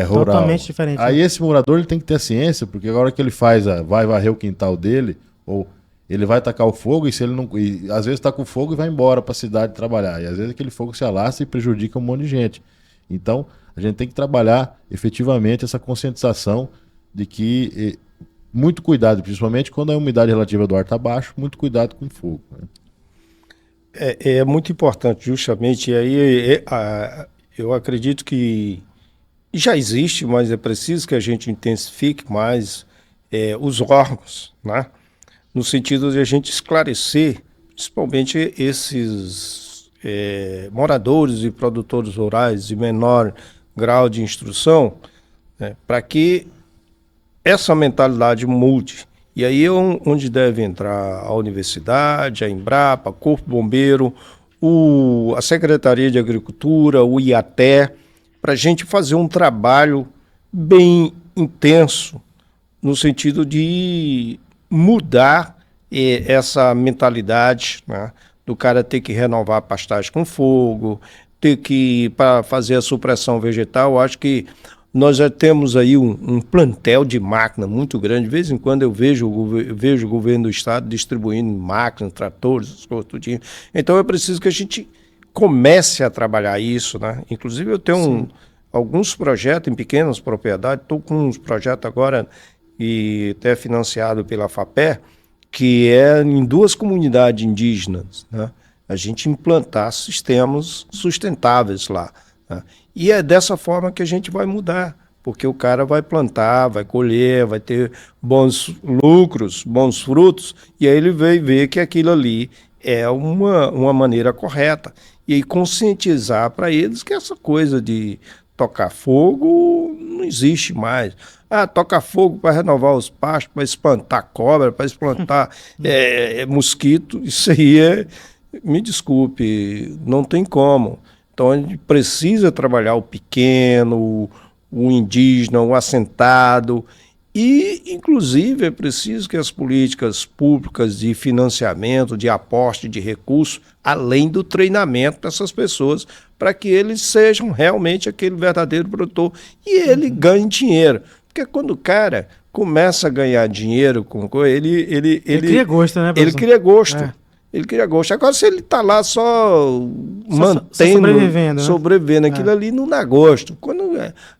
rural. Totalmente diferente. Aí esse morador ele tem que ter a ciência, porque agora que ele vai varrer o quintal dele, ou ele vai tacar o fogo, e se ele não, e às vezes taca o fogo e vai embora para a cidade trabalhar. E às vezes aquele fogo se alastra e prejudica um monte de gente. Então, a gente tem que trabalhar efetivamente essa conscientização de que muito cuidado, principalmente quando a umidade relativa do ar está baixa, muito cuidado com o fogo. Né? É muito importante, justamente, e aí eu acredito que já existe, mas é preciso que a gente intensifique mais os órgãos, né? No sentido de a gente esclarecer, principalmente esses moradores e produtores rurais de menor grau de instrução, né, para que essa mentalidade mude. E aí é onde deve entrar a universidade, a Embrapa, Corpo Bombeiro, a Secretaria de Agricultura, o IATE, para a gente fazer um trabalho bem intenso no sentido de mudar essa mentalidade, né, do cara ter que renovar a pastagem com fogo, ter que, para fazer a supressão vegetal, acho que Nós já temos aí um plantel de máquina muito grande. De vez em quando eu vejo o governo do estado distribuindo máquinas, tratores, essas coisas, tudinho. Então é preciso que a gente comece a trabalhar isso, né? Inclusive eu tenho alguns projetos em pequenas propriedades. Estou com uns projetos agora, e até financiado pela FAPER, que é em 2 comunidades indígenas, né? A gente implantar sistemas sustentáveis lá, né? E é dessa forma que a gente vai mudar, porque o cara vai plantar, vai colher, vai ter bons lucros, bons frutos, e aí ele vai ver que aquilo ali é uma maneira correta. E aí conscientizar para eles que essa coisa de tocar fogo não existe mais. Ah, toca fogo para renovar os pastos, para espantar cobra, para espantar mosquito, isso aí me desculpe, não tem como. Então a gente precisa trabalhar o pequeno, o indígena, o assentado, e inclusive é preciso que as políticas públicas de financiamento, de aporte de recursos, além do treinamento dessas pessoas, para que eles sejam realmente aquele verdadeiro produtor e ele ganhe dinheiro. Porque quando o cara começa a ganhar dinheiro com coisa, ele cria gosto, né, professor? Ele cria gosto. Ele cria gosto. Agora, se ele está lá só mantendo, sobrevivendo, aquilo ali não dá gosto.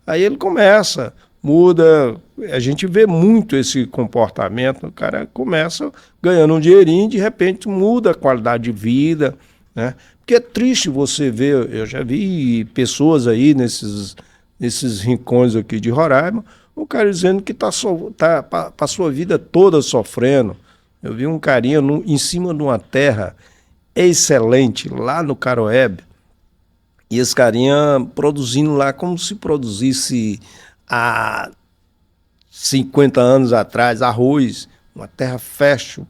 Aí ele começa, muda. A gente vê muito esse comportamento. O cara começa ganhando um dinheirinho, de repente muda a qualidade de vida, né? Porque é triste você ver, eu já vi pessoas aí nesses rincões aqui de Roraima, o cara dizendo que passou a vida toda sofrendo. Eu vi um carinha em cima de uma terra excelente, lá no Caroebe, e esse carinha produzindo lá como se produzisse há 50 anos atrás, arroz, uma terra fértil,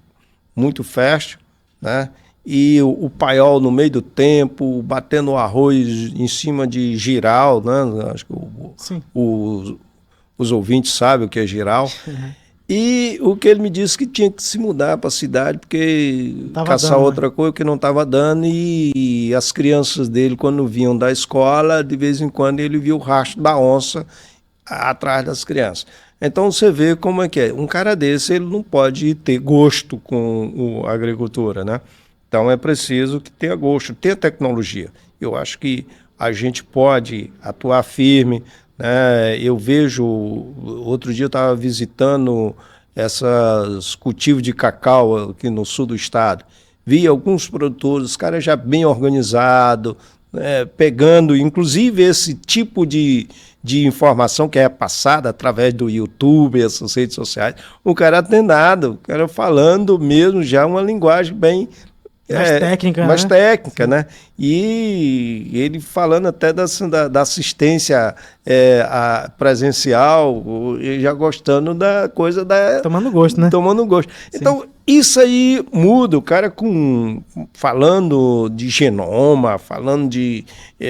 muito fértil, né? E o paiol no meio do tempo, batendo o arroz em cima de giral, né? Acho que os ouvintes sabem o que é giral. Uhum. E o que ele me disse que tinha que se mudar para a cidade, porque caçar outra coisa que não estava dando, e as crianças dele, quando vinham da escola, de vez em quando ele via o rastro da onça atrás das crianças. Então você vê como é que é. Um cara desse, ele não pode ter gosto com a agricultura, né? Então é preciso que tenha gosto, tenha tecnologia. Eu acho que a gente pode atuar firme, né? Eu vejo, outro dia eu estava visitando esses cultivos de cacau aqui no sul do estado. Vi alguns produtores, os caras já bem organizados, né? Pegando, inclusive, esse tipo de informação que é passada através do YouTube, essas redes sociais. O cara atendendo, o cara falando mesmo já uma linguagem bem... mais técnica, né? E ele falando até da assistência presencial, já gostando da coisa da... Tomando gosto, né? Tomando gosto. Sim. Então, isso aí muda. O cara falando de genoma, falando de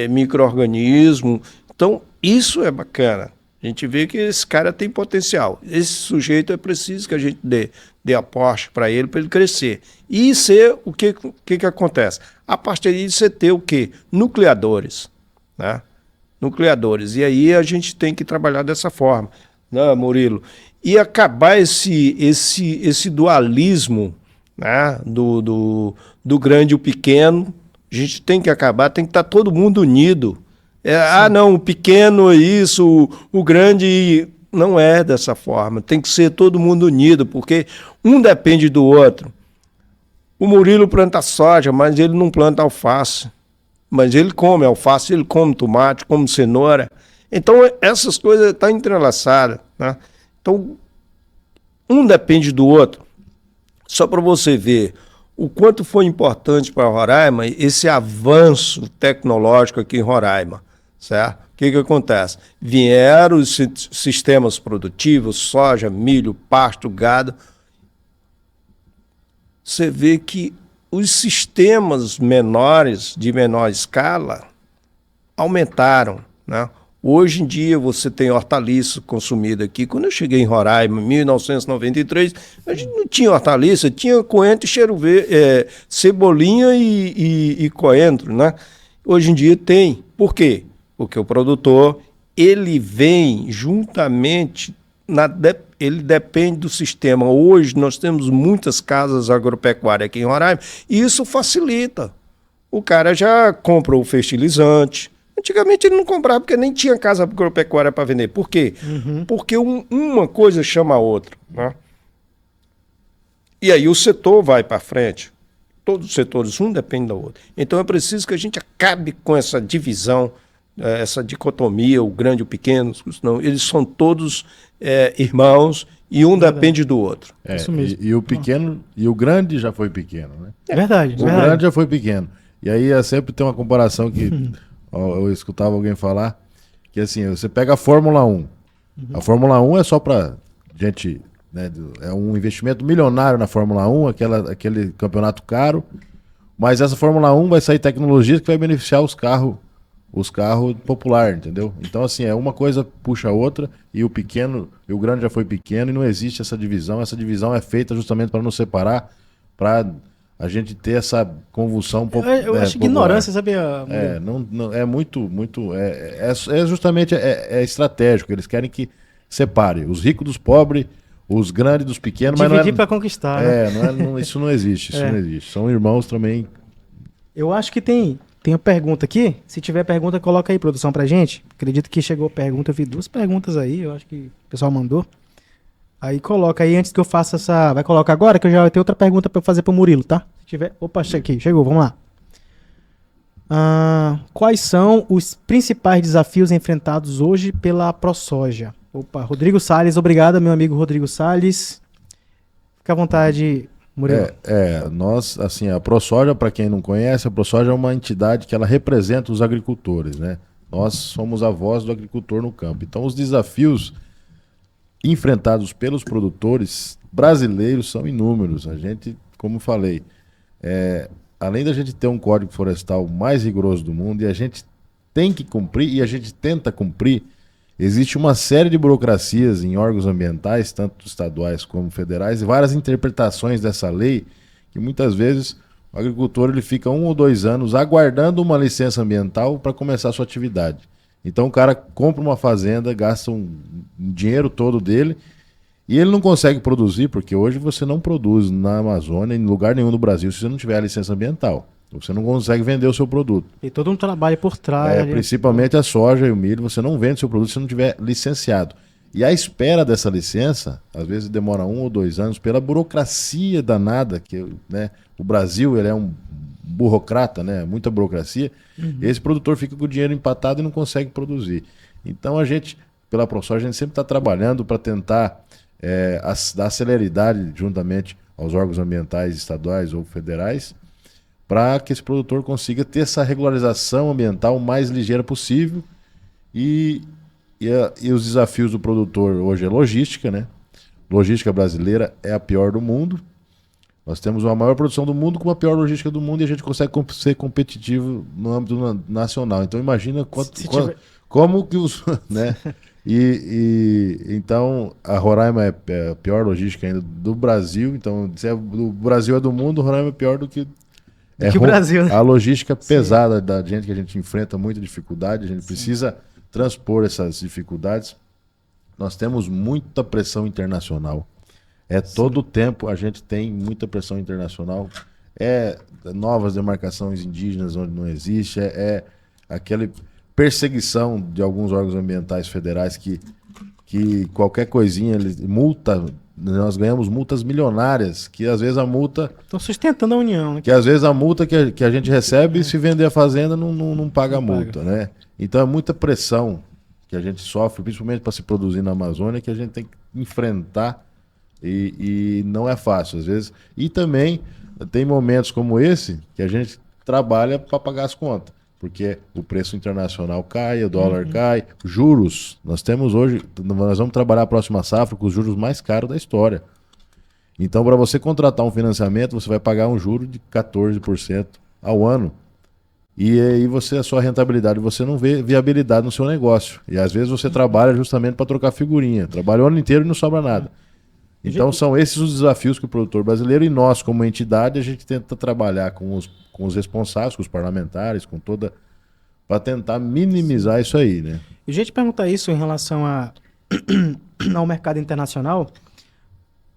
micro-organismo. Então, isso é bacana. A gente vê que esse cara tem potencial. Esse sujeito é preciso que a gente dê aporte para ele crescer. E ser o que acontece? A partir disso, você ter o quê? Nucleadores, né? Nucleadores. E aí a gente tem que trabalhar dessa forma, né, Murilo? E acabar esse dualismo, né, do grande e o pequeno. A gente tem que acabar, tem que estar todo mundo unido. Não, o pequeno é isso, o grande... Não é dessa forma, tem que ser todo mundo unido, porque um depende do outro. O Murilo planta soja, mas ele não planta alface. Mas ele come alface, ele come tomate, come cenoura. Então, essas coisas estão entrelaçadas, né? Então, um depende do outro. Só para você ver o quanto foi importante para Roraima esse avanço tecnológico aqui em Roraima, certo? O que acontece? Vieram os sistemas produtivos, soja, milho, pasto, gado. Você vê que os sistemas menores, de menor escala, aumentaram, né? Hoje em dia você tem hortaliça consumida aqui. Quando eu cheguei em Roraima, em 1993, a gente não tinha hortaliça, tinha coentro e cheiro verde, cebolinha e coentro, né? Hoje em dia tem. Por quê? Porque o produtor ele vem juntamente, ele depende do sistema. Hoje nós temos muitas casas agropecuárias aqui em Roraima e isso facilita. O cara já compra o fertilizante. Antigamente ele não comprava porque nem tinha casa agropecuária para vender. Por quê? Porque uma coisa chama a outra, né? E aí o setor vai para frente. Todos os setores, um depende do outro. Então é preciso que a gente acabe com essa divisão, essa dicotomia, o grande e o pequeno. Não, eles são todos irmãos e um depende do outro. Isso mesmo. E o pequeno, e o grande já foi pequeno, né? É verdade. O grande já foi pequeno. E aí sempre tem uma comparação que eu escutava alguém falar, que assim, você pega a Fórmula 1. A Fórmula 1 é só para gente, né, é um investimento milionário na Fórmula 1, aquele campeonato caro, mas essa Fórmula 1 vai sair tecnologia que vai beneficiar os carros populares, entendeu? Então assim, uma coisa puxa a outra, e o pequeno, e o grande já foi pequeno, e não existe essa divisão é feita justamente para nos separar, para a gente ter essa convulsão eu acho ignorância, sabia? É muito, justamente estratégico. Eles querem que separe os ricos dos pobres, os grandes dos pequenos, mas dividir para conquistar. Isso não existe, não existe. São irmãos também. Eu acho que tem uma pergunta aqui. Se tiver pergunta, coloca aí, produção, pra gente. Acredito que chegou pergunta, eu vi 2 perguntas aí, eu acho que o pessoal mandou. Aí coloca aí antes que eu faça essa... Vai colocar agora que eu já vou ter outra pergunta para fazer pro Murilo, tá? Se tiver... Opa, chegou, vamos lá. Quais são os principais desafios enfrentados hoje pela ProSoja? Opa, Rodrigo Salles, obrigado, meu amigo Rodrigo Salles. Fica à vontade, Murilo. Nós, assim, a ProSoja, para quem não conhece, a ProSoja é uma entidade que ela representa os agricultores, né? Nós somos a voz do agricultor no campo. Então, os desafios enfrentados pelos produtores brasileiros são inúmeros. A gente, como falei, além da gente ter um código florestal mais rigoroso do mundo, e a gente tem que cumprir, e a gente tenta cumprir, existe uma série de burocracias em órgãos ambientais, tanto estaduais como federais, e várias interpretações dessa lei, que muitas vezes o agricultor ele fica 1 ou 2 anos aguardando uma licença ambiental para começar a sua atividade. Então o cara compra uma fazenda, gasta um dinheiro todo dele e ele não consegue produzir, porque hoje você não produz na Amazônia, em lugar nenhum do Brasil, se você não tiver a licença ambiental. Você não consegue vender o seu produto. E todo um trabalho por trás. Principalmente a soja e o milho, você não vende o seu produto se não tiver licenciado. E a espera dessa licença, às vezes demora 1 ou 2 anos, pela burocracia danada, que, né, o Brasil ele é um burocrata, né? Muita burocracia. Esse produtor fica com o dinheiro empatado e não consegue produzir. Então a gente, pela ProSoja, a gente sempre está trabalhando para tentar dar celeridade juntamente aos órgãos ambientais estaduais ou federais, para que esse produtor consiga ter essa regularização ambiental o mais ligeira possível. E os desafios do produtor hoje é logística, né? Logística brasileira é a pior do mundo. Nós temos a maior produção do mundo com a pior logística do mundo, e a gente consegue ser competitivo no âmbito nacional. Então imagina como que os... né? Então a Roraima é a pior logística ainda do Brasil. Então se o Brasil é do mundo, Roraima é pior do que o Brasil, né? A logística pesada da gente, que a gente enfrenta muita dificuldade, a gente precisa transpor essas dificuldades. Nós temos muita pressão internacional. Todo o tempo a gente tem muita pressão internacional. Novas demarcações indígenas onde não existe. Aquela perseguição de alguns órgãos ambientais federais que qualquer coisinha, nós ganhamos multas milionárias, que às vezes a multa... Estão sustentando a União, né? Que às vezes a multa que a gente recebe, se vender a fazenda, não paga a multa, né? Então é muita pressão que a gente sofre, principalmente para se produzir na Amazônia, que a gente tem que enfrentar. E não é fácil, às vezes. E também tem momentos como esse que a gente trabalha para pagar as contas, porque o preço internacional cai, o dólar cai, juros. Nós vamos trabalhar a próxima safra com os juros mais caros da história. Então, para você contratar um financiamento, você vai pagar um juro de 14% ao ano. E aí a sua rentabilidade, você não vê viabilidade no seu negócio. E às vezes você trabalha justamente para trocar figurinha. Trabalha o ano inteiro e não sobra nada. Então são esses os desafios que o produtor brasileiro, e nós como entidade, a gente tenta trabalhar com os responsáveis, com os parlamentares, com para tentar minimizar isso aí, né? E a gente pergunta isso em relação ao mercado internacional.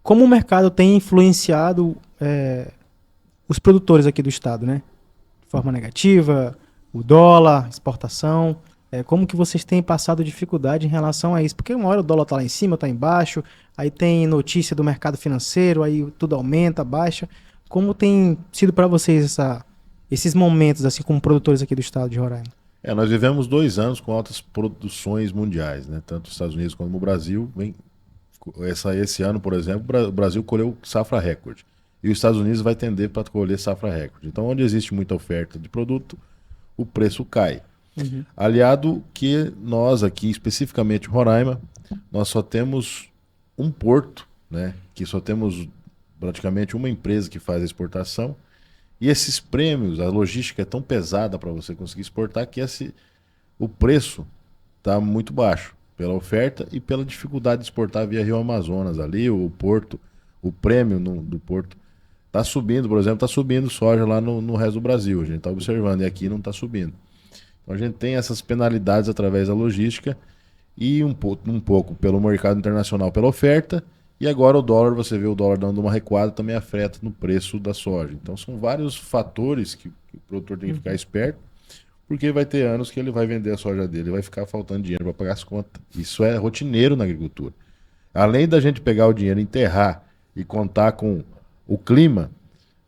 Como o mercado tem influenciado os produtores aqui do estado, né? De forma negativa, o dólar, exportação. Como que vocês têm passado dificuldade em relação a isso? Porque uma hora o dólar está lá em cima, está embaixo, aí tem notícia do mercado financeiro, aí tudo aumenta, baixa. Como tem sido para vocês esses momentos, assim, como produtores aqui do estado de Roraima? Nós vivemos 2 anos com altas produções mundiais, né? Tanto nos Estados Unidos como no Brasil. Esse ano, por exemplo, o Brasil colheu safra recorde. E os Estados Unidos vai tender para colher safra recorde. Então, onde existe muita oferta de produto, o preço cai. Uhum. Aliado que nós aqui, especificamente Roraima, nós só temos um porto, né? Que só temos praticamente uma empresa que faz a exportação. E esses prêmios, a logística é tão pesada para você conseguir exportar que o preço está muito baixo pela oferta e pela dificuldade de exportar via Rio Amazonas ali, o porto, o prêmio do porto está subindo, por exemplo, está subindo soja lá no resto do Brasil, a gente está observando, e aqui não está subindo. Então a gente tem essas penalidades através da logística e um pouco pelo mercado internacional, pela oferta, e agora o dólar, você vê o dólar dando uma recuada, também afeta no preço da soja. Então são vários fatores que o produtor tem que ficar esperto, porque vai ter anos que ele vai vender a soja dele, vai ficar faltando dinheiro para pagar as contas. Isso é rotineiro na agricultura. Além da gente pegar o dinheiro, enterrar e contar com o clima,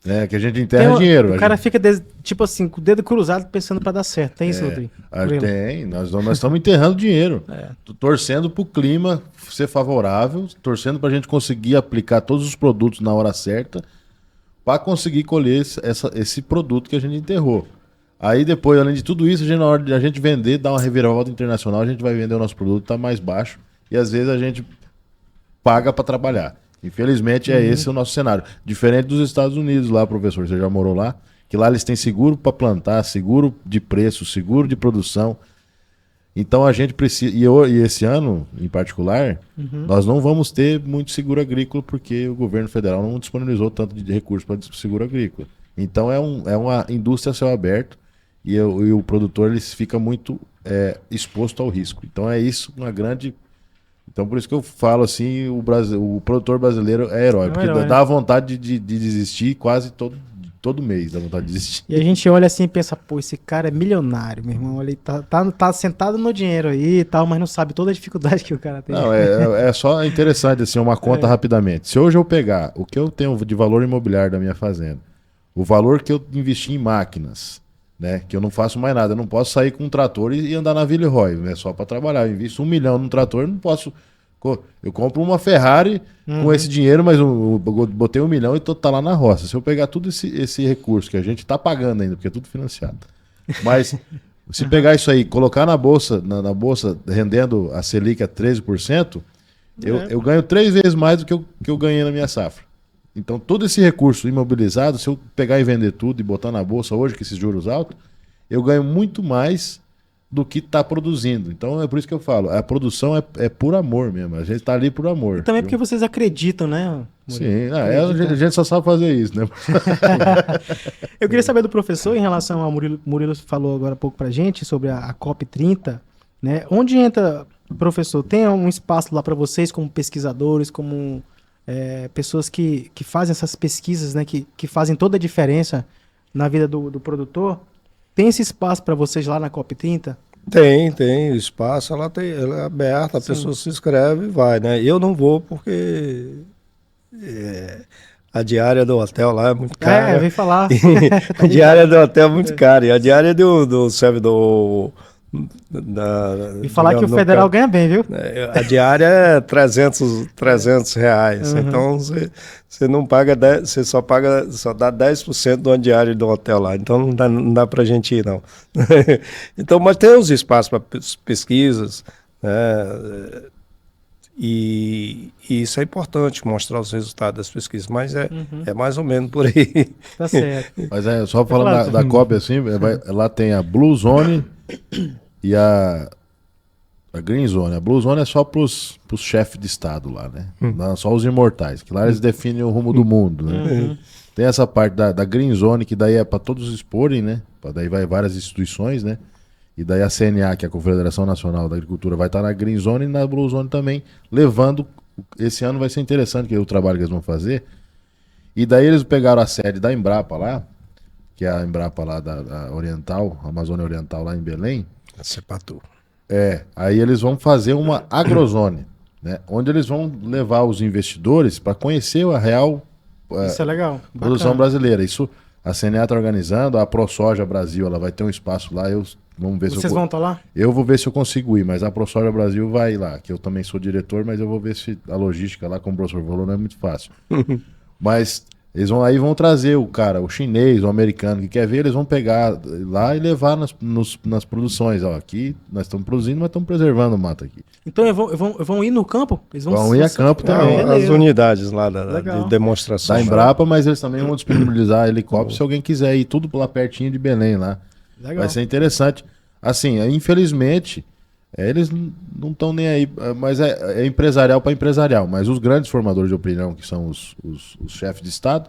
né, que a gente enterra dinheiro. O cara fica, tipo assim, com o dedo cruzado pensando para dar certo. Tem isso, Rodrigo? Tem. Nós estamos enterrando dinheiro. Torcendo para o clima ser favorável, torcendo para a gente conseguir aplicar todos os produtos na hora certa para conseguir colher esse produto que a gente enterrou. Aí depois, além de tudo isso, na hora de a gente vender, dar uma reviravolta internacional, a gente vai vender o nosso produto, está mais baixo. E às vezes a gente paga para trabalhar. Infelizmente esse o nosso cenário. Diferente dos Estados Unidos lá, professor, você já morou lá? Que lá eles têm seguro para plantar, seguro de preço, seguro de produção. Então a gente precisa, e esse ano em particular, nós não vamos ter muito seguro agrícola porque o governo federal não disponibilizou tanto de recursos para seguro agrícola. Então é uma indústria a céu aberto e o produtor ele fica muito exposto ao risco. Então é isso uma grande... Então por isso que eu falo assim, o produtor brasileiro é herói, porque dá vontade de desistir quase todo mês, dá vontade de desistir. E a gente olha assim e pensa, pô, esse cara é milionário, meu irmão, ele tá sentado no dinheiro aí e tal, mas não sabe toda a dificuldade que o cara tem. Não, é só interessante assim, uma conta rapidamente. Se hoje eu pegar o que eu tenho de valor imobiliário da minha fazenda, o valor que eu investi em máquinas, né, que eu não faço mais nada, eu não posso sair com um trator e andar na Villeroy, né, só para trabalhar. Eu invisto 1 milhão num trator, eu não posso. Eu compro uma Ferrari com esse dinheiro, mas eu botei 1 milhão e tá lá na roça. Se eu pegar tudo esse recurso que a gente tá pagando ainda, porque é tudo financiado, mas se pegar isso aí, colocar na bolsa, na bolsa rendendo a Selic a 13%, eu ganho 3 vezes mais do que eu ganhei na minha safra. Então, todo esse recurso imobilizado, se eu pegar e vender tudo e botar na bolsa hoje, com esses juros altos, eu ganho muito mais do que está produzindo. Então, é por isso que eu falo, a produção é por amor mesmo. A gente está ali por amor. E também porque vocês acreditam, né? Sim, a gente só sabe fazer isso, né? Eu queria saber do professor, em relação ao Murilo falou agora há pouco para a gente, sobre a COP30, né? Onde entra, professor, tem um espaço lá para vocês como pesquisadores, como... pessoas que fazem essas pesquisas, né, que fazem toda a diferença na vida do produtor. Tem esse espaço para vocês lá na COP30? Tem espaço, ela é aberta, a pessoa se inscreve e vai, né? Eu não vou porque a diária do hotel lá é muito cara. Vem falar. A diária do hotel é muito cara, e a diária do servidor... E falar que o federal ganha bem, viu? A diária é 300 reais. Então você não paga 10, você só dá 10% de uma diária do hotel lá. Então não dá pra gente ir, não. Então, mas tem os espaços para pesquisas, né? E isso é importante, mostrar os resultados das pesquisas, mas é mais ou menos por aí. Tá certo. Mas só falando da COP assim, lá tem a Blue Zone e a Green Zone. A Blue Zone é só pros chefes de estado lá, né? Não, só os imortais, que lá eles definem o rumo do mundo, né? Tem essa parte da Green Zone, que daí é para todos exporem, né? Daí vai várias instituições, né? E daí a CNA, que é a Confederação Nacional da Agricultura, vai estar na Green Zone e na Blue Zone também, levando. Esse ano vai ser interessante que é o trabalho que eles vão fazer. E daí eles pegaram a sede da Embrapa lá, que é a Embrapa lá da Oriental, Amazônia Oriental lá em Belém. Aí eles vão fazer uma agrozone, né? Onde eles vão levar os investidores para conhecer a real Isso é legal. produção Bacana. brasileira. Isso a CNA está organizando, a ProSoja Brasil ela vai ter um espaço lá. Vamos ver Vocês vão estar lá? eu vou ver se eu consigo ir, mas a ProSoja Brasil vai lá, que eu também sou diretor, mas eu vou ver se a logística lá, como o professor falou, não é muito fácil. Mas eles vão trazer o cara, o chinês, o americano que quer ver, eles vão pegar lá e levar nas produções. Ó, aqui nós estamos produzindo, mas estamos preservando o mato aqui. Então vão ir no campo? Eles Vão ir a campo também. As beleza. unidades lá Legal. de demonstração. Da Embrapa, mas eles também vão disponibilizar helicóptero se alguém quiser ir tudo lá pertinho de Belém lá. Legal. Vai ser interessante. Assim, infelizmente, eles não estão nem aí, mas é empresarial para empresarial. Mas os grandes formadores de opinião, que são os chefes de Estado,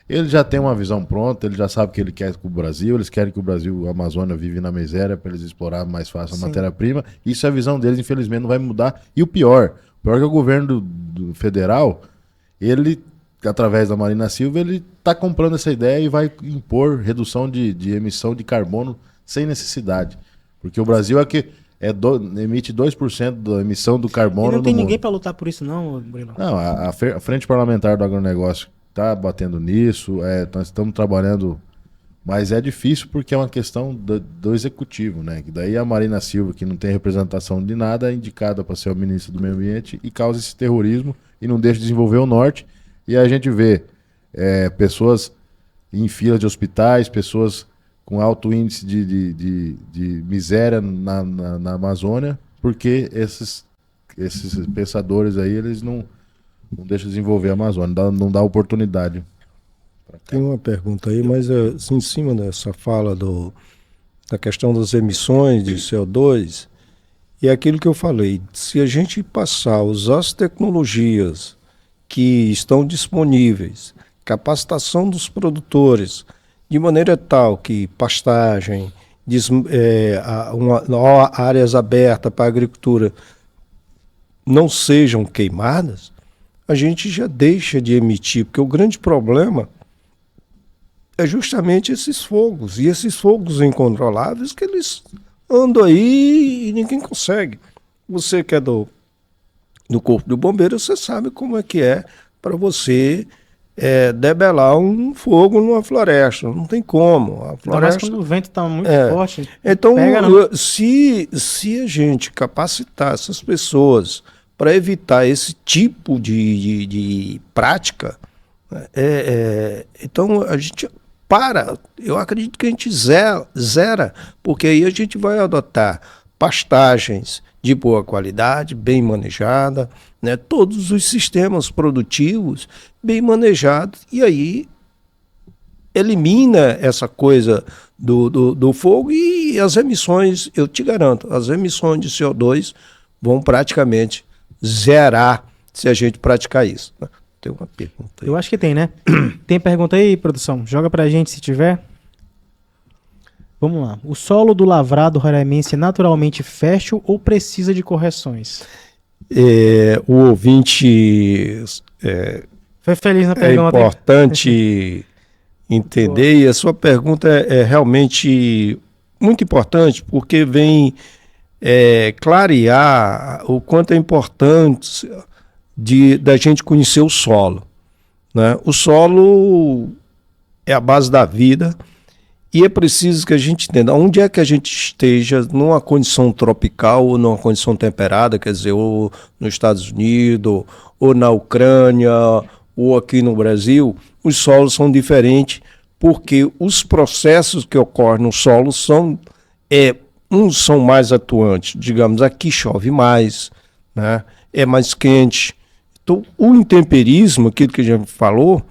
ele já tem uma visão pronta, ele já sabe o que ele quer com o Brasil, eles querem que o Brasil, a Amazônia, vive na miséria para eles explorar mais fácil a Sim. matéria-prima. Isso é a visão deles, infelizmente, não vai mudar. E o pior é que o governo do federal, ele, através da Marina Silva, ele está comprando essa ideia e vai impor redução de emissão de carbono sem necessidade. Porque o Brasil emite 2% da emissão do carbono E não no tem mundo. ninguém para lutar por isso não, Murilo. Não, a Frente Parlamentar do Agronegócio está batendo nisso, nós estamos trabalhando, mas é difícil porque é uma questão do executivo, né? Que daí a Marina Silva, que não tem representação de nada, é indicada para ser o ministro do Meio Ambiente e causa esse terrorismo e não deixa de desenvolver o norte. E a gente vê pessoas em fila de hospitais, pessoas com alto índice de miséria na Amazônia, porque esses pensadores aí, eles não deixam de desenvolver a Amazônia, não dá oportunidade. Tem uma pergunta aí, mas em cima dessa fala da questão das emissões de CO2, e aquilo que eu falei, se a gente passar a usar as tecnologias que estão disponíveis, capacitação dos produtores, de maneira tal que pastagem, áreas abertas para a agricultura não sejam queimadas, a gente já deixa de emitir, porque o grande problema é justamente esses fogos, e esses fogos incontroláveis que eles andam aí e ninguém consegue. Você que é do Corpo de Bombeiros, você sabe como é que é para você debelar um fogo numa floresta. Não tem como. A Ainda mais floresta... quando o vento está muito forte. Então, pega, se a gente capacitar essas pessoas para evitar esse tipo de prática, então a gente para. Eu acredito que a gente zera, porque aí a gente vai adotar pastagens de boa qualidade, bem manejada, né? Todos os sistemas produtivos bem manejados, e aí elimina essa coisa do fogo, e as emissões, eu te garanto, as emissões de CO2 vão praticamente zerar se a gente praticar isso, né? Tem uma pergunta aí. Eu acho que tem, né? Tem pergunta aí, produção? Joga pra gente se tiver. Vamos lá. O solo do lavrado roraimense é naturalmente fértil ou precisa de correções? O ouvinte Foi feliz na é pergunta. importante entender, e a sua pergunta é realmente muito importante, porque vem clarear o quanto é importante da gente conhecer o solo, né? O solo é a base da vida, e é preciso que a gente entenda onde é que a gente esteja numa condição tropical ou numa condição temperada, quer dizer, ou nos Estados Unidos, ou na Ucrânia, ou aqui no Brasil, os solos são diferentes, porque os processos que ocorrem no solo uns são mais atuantes. Digamos, aqui chove mais, né? É mais quente. Então, o intemperismo, aquilo que a gente falou,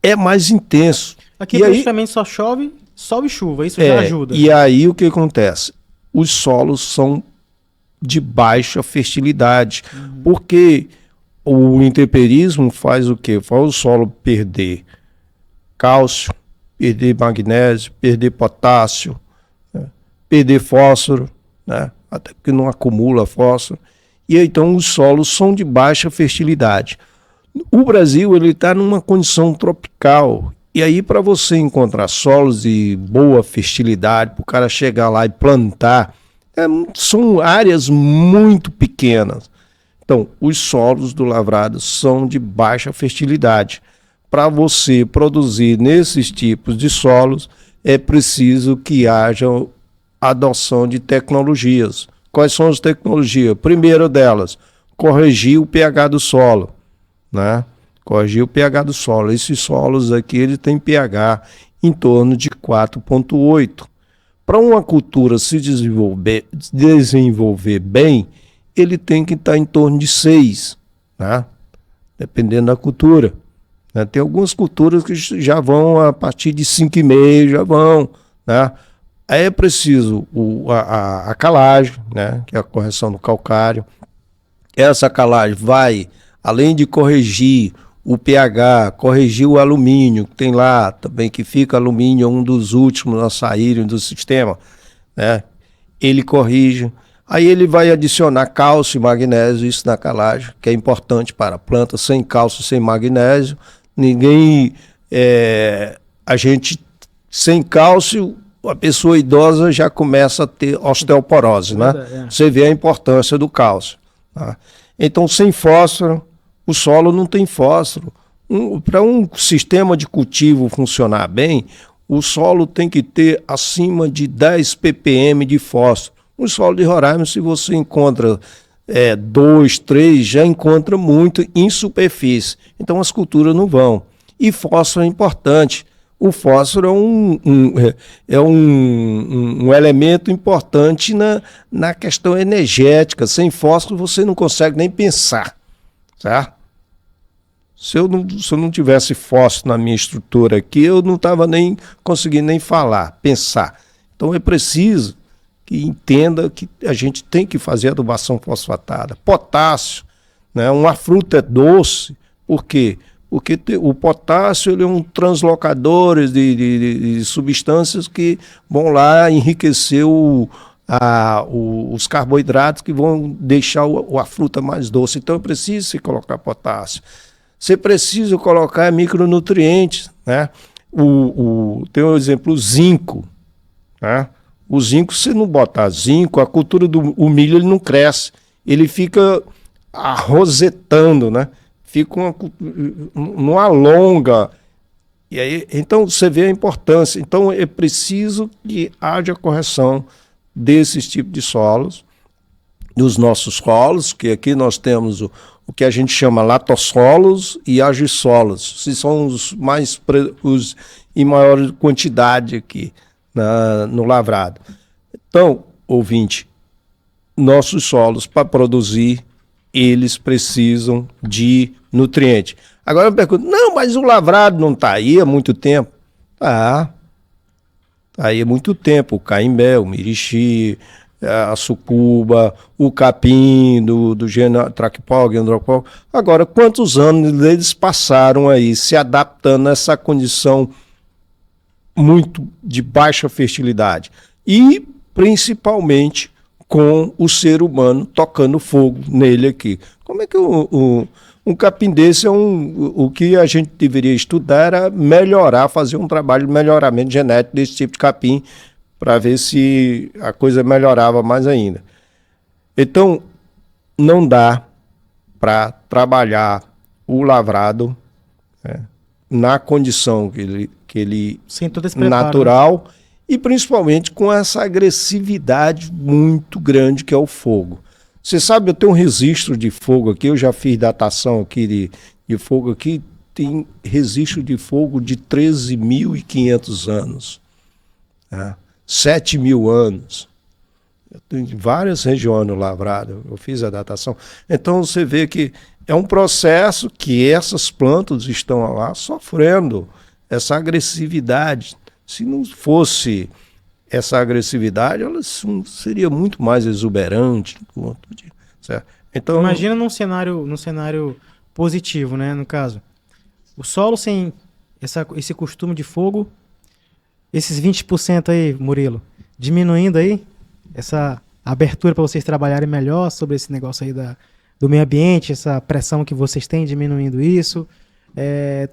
é mais intenso. Aqui E aí- praticamente só chove, sol e chuva. Isso já ajuda. E aí o que acontece? Os solos são de baixa fertilidade, porque o intemperismo faz o quê? Faz o solo perder cálcio, perder magnésio, perder potássio, né? perder fósforo, né? Até porque não acumula fósforo. E então os solos são de baixa fertilidade. O Brasil ele está numa condição tropical. E aí, para você encontrar solos de boa fertilidade, para o cara chegar lá e plantar, são áreas muito pequenas. Então, os solos do lavrado são de baixa fertilidade. Para você produzir nesses tipos de solos, é preciso que haja adoção de tecnologias. Quais são as tecnologias? Primeira delas, corrigir o pH do solo, né? Corrigir o pH do solo. Esses solos aqui, ele tem pH em torno de 4,8. Para uma cultura se desenvolver bem, ele tem que estar em torno de 6, né? Dependendo da cultura. Né? Tem algumas culturas que já vão a partir de 5,5, já vão, né? Aí é preciso a calagem, né? Que é a correção do calcário. Essa calagem vai, além de corrigir o pH, corrigir o alumínio, que tem lá também, que fica alumínio, é um dos últimos a saírem do sistema, né? Ele corrige. Aí ele vai adicionar cálcio e magnésio, isso na calagem, que é importante para a planta. Sem cálcio, sem magnésio, ninguém... a gente, sem cálcio, a pessoa idosa já começa a ter osteoporose, né? Você vê a importância do cálcio. Tá? Então, sem fósforo, o solo não tem fósforo. Para um sistema de cultivo funcionar bem, o solo tem que ter acima de 10 ppm de fósforo. No solo de Roraima, se você encontra 2, 3, já encontra muito em superfície. Então as culturas não vão. E fósforo é importante. O fósforo é um elemento importante na questão energética. Sem fósforo você não consegue nem pensar. Certo? Se eu não tivesse fósforo na minha estrutura aqui, eu não estava nem conseguindo nem falar, pensar. Então é preciso que entenda que a gente tem que fazer adubação fosfatada. Potássio, né? Uma fruta é doce, por quê? Porque o potássio ele é um translocador de substâncias que vão lá enriquecer os carboidratos que vão deixar a fruta mais doce. Então é preciso se colocar potássio. Você precisa colocar micronutrientes, né? Tem um exemplo, o zinco, né? O zinco, se não botar zinco, a cultura do milho ele não cresce. Ele fica arrosetando, né? Fica não alonga. E aí, então você vê a importância. Então é preciso que haja correção desses tipos de solos, dos nossos solos, que aqui nós temos o que a gente chama latossolos e agissolos, que são os em maior quantidade aqui no lavrado. Então, ouvinte, nossos solos, para produzir, eles precisam de nutrientes. Agora eu pergunto, não, mas o lavrado não está aí há muito tempo? Tá aí há muito tempo. O caimbé, o mirixi, a sucuba, o capim do gênero Trachipog, Andropog. Agora, quantos anos eles passaram aí se adaptando a essa condição muito de baixa fertilidade? E, principalmente, com o ser humano tocando fogo nele aqui. Como é que um capim desse o que a gente deveria estudar era melhorar, fazer um trabalho de melhoramento genético desse tipo de capim, para ver se a coisa melhorava mais ainda. Então, não dá para trabalhar o lavrado, né, na condição que ele sem todo esse preparo, natural, né? E principalmente com essa agressividade muito grande que é o fogo. Você sabe, eu tenho um registro de fogo aqui, eu já fiz datação aqui de fogo aqui, tem registro de fogo de 13.500 anos. Né? 7.000 anos. Tem várias regiões no lavrado, eu fiz a datação. Então você vê que é um processo que essas plantas estão lá sofrendo essa agressividade. Se não fosse essa agressividade, ela seria muito mais exuberante. Certo? Então, imagina num cenário positivo, né? No caso, o solo sem esse costume de fogo, esses 20% aí, Murilo, diminuindo aí essa abertura para vocês trabalharem melhor sobre esse negócio aí do meio ambiente, essa pressão que vocês têm, diminuindo isso,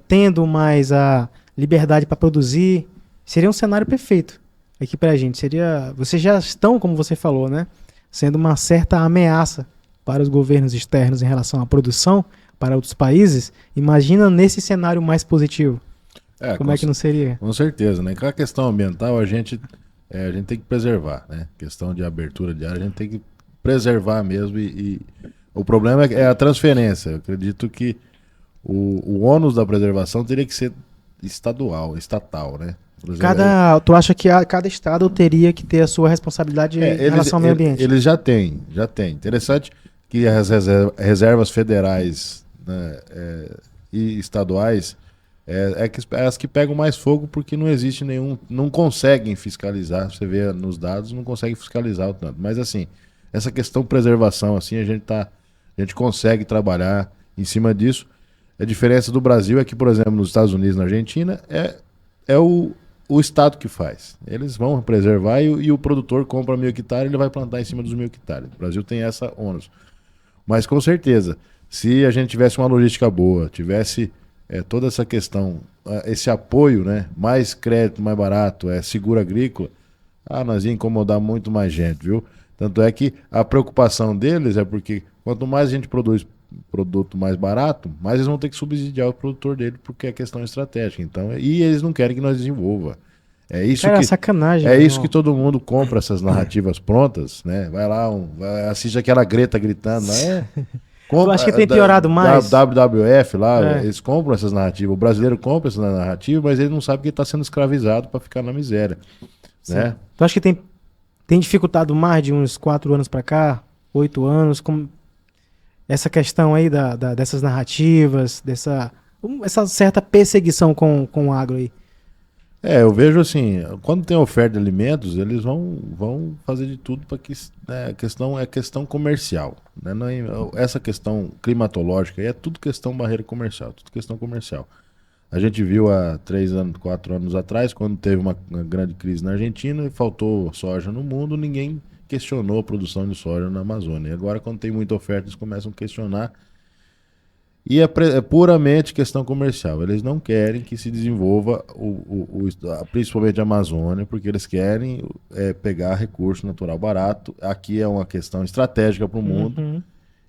tendo mais a liberdade para produzir, seria um cenário perfeito aqui para a gente. Vocês já estão, como você falou, né, sendo uma certa ameaça para os governos externos em relação à produção para outros países. Imagina nesse cenário mais positivo. Como é que não seria? Com certeza, né? Com a questão ambiental, a gente tem que preservar, né? Questão de abertura de área, a gente tem que preservar mesmo e o problema é a transferência. Eu acredito que o ônus da preservação teria que ser estatal, né? Tu acha que cada estado teria que ter a sua responsabilidade em relação ao meio ambiente? Eles já têm. Interessante que as reservas federais, né, e estaduais as que pegam mais fogo porque não existe não conseguem fiscalizar. Você vê nos dados, não conseguem fiscalizar o tanto. Mas assim, essa questão de preservação, assim, a gente consegue trabalhar em cima disso. A diferença do Brasil é que, por exemplo, nos Estados Unidos, na Argentina, é o Estado que faz. Eles vão preservar e o produtor compra 1.000 hectares e ele vai plantar em cima dos 1.000 hectares. O Brasil tem essa ônus. Mas com certeza, se a gente tivesse uma logística boa, tivesse toda essa questão, esse apoio, né, mais crédito, mais barato, seguro agrícola, nós ia incomodar muito mais gente, viu? Tanto é que a preocupação deles é porque quanto mais a gente produz produto mais barato, mais eles vão ter que subsidiar o produtor dele, porque é questão estratégica. Então, e eles não querem que nós desenvolva. Sacanagem. Isso que todo mundo compra essas narrativas prontas, né? Vai lá, assiste aquela Greta gritando, Eu acho que tem piorado mais. WWF lá, eles compram essas narrativas. O brasileiro compra essas narrativas, mas ele não sabe que ele está sendo escravizado para ficar na miséria. Né? Tu acha que tem dificultado mais de uns 4 anos para cá, 8 anos, como essa questão aí dessas narrativas, essa certa perseguição com o agro aí? Eu vejo assim, quando tem oferta de alimentos, eles vão fazer de tudo para que, né, a questão é questão comercial. Né? Essa questão climatológica é tudo questão barreira comercial, tudo questão comercial. A gente viu há 3 anos, 4 anos atrás, quando teve uma grande crise na Argentina e faltou soja no mundo, ninguém questionou a produção de soja na Amazônia. E agora, quando tem muita oferta, eles começam a questionar. E é puramente questão comercial. Eles não querem que se desenvolva, principalmente a Amazônia, porque eles querem pegar recurso natural barato. Aqui é uma questão estratégica para o mundo. Uhum.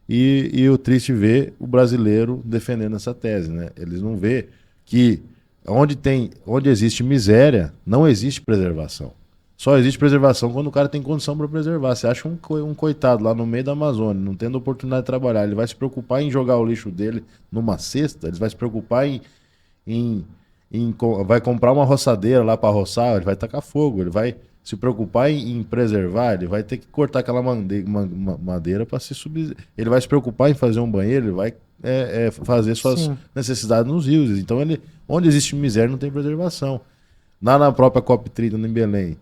E o triste ver o brasileiro defendendo essa tese. Né? Eles não vê que onde existe miséria, não existe preservação. Só existe preservação quando o cara tem condição para preservar. Você acha um coitado lá no meio da Amazônia, não tendo oportunidade de trabalhar, ele vai se preocupar em jogar o lixo dele numa cesta, ele vai se preocupar vai comprar uma roçadeira lá para roçar, ele vai tacar fogo, ele vai se preocupar em preservar, ele vai ter que cortar aquela madeira para se subir. Ele vai se preocupar em fazer um banheiro, ele vai fazer suas necessidades nos rios. Então, onde existe miséria não tem preservação. Lá na própria COP30 em Belém,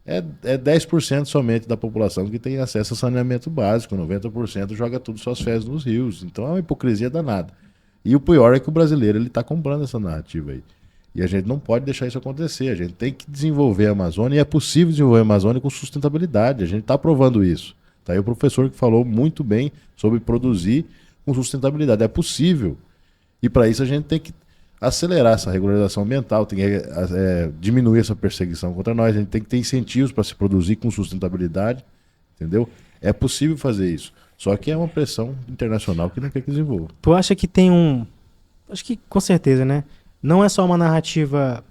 é 10% somente da população que tem acesso a saneamento básico, 90% joga tudo suas fezes nos rios. Então é uma hipocrisia danada. E o pior é que o brasileiro está comprando essa narrativa aí. E a gente não pode deixar isso acontecer. A gente tem que desenvolver a Amazônia, e é possível desenvolver a Amazônia com sustentabilidade. A gente está provando isso. Tá aí o professor que falou muito bem sobre produzir com sustentabilidade. É possível. E para isso a gente tem que acelerar essa regularização ambiental, tem que diminuir essa perseguição contra nós, a gente tem que ter incentivos para se produzir com sustentabilidade, entendeu? É possível fazer isso, só que é uma pressão internacional que não quer que desenvolva. Tu acha que acho que com certeza, né? Não é só uma narrativa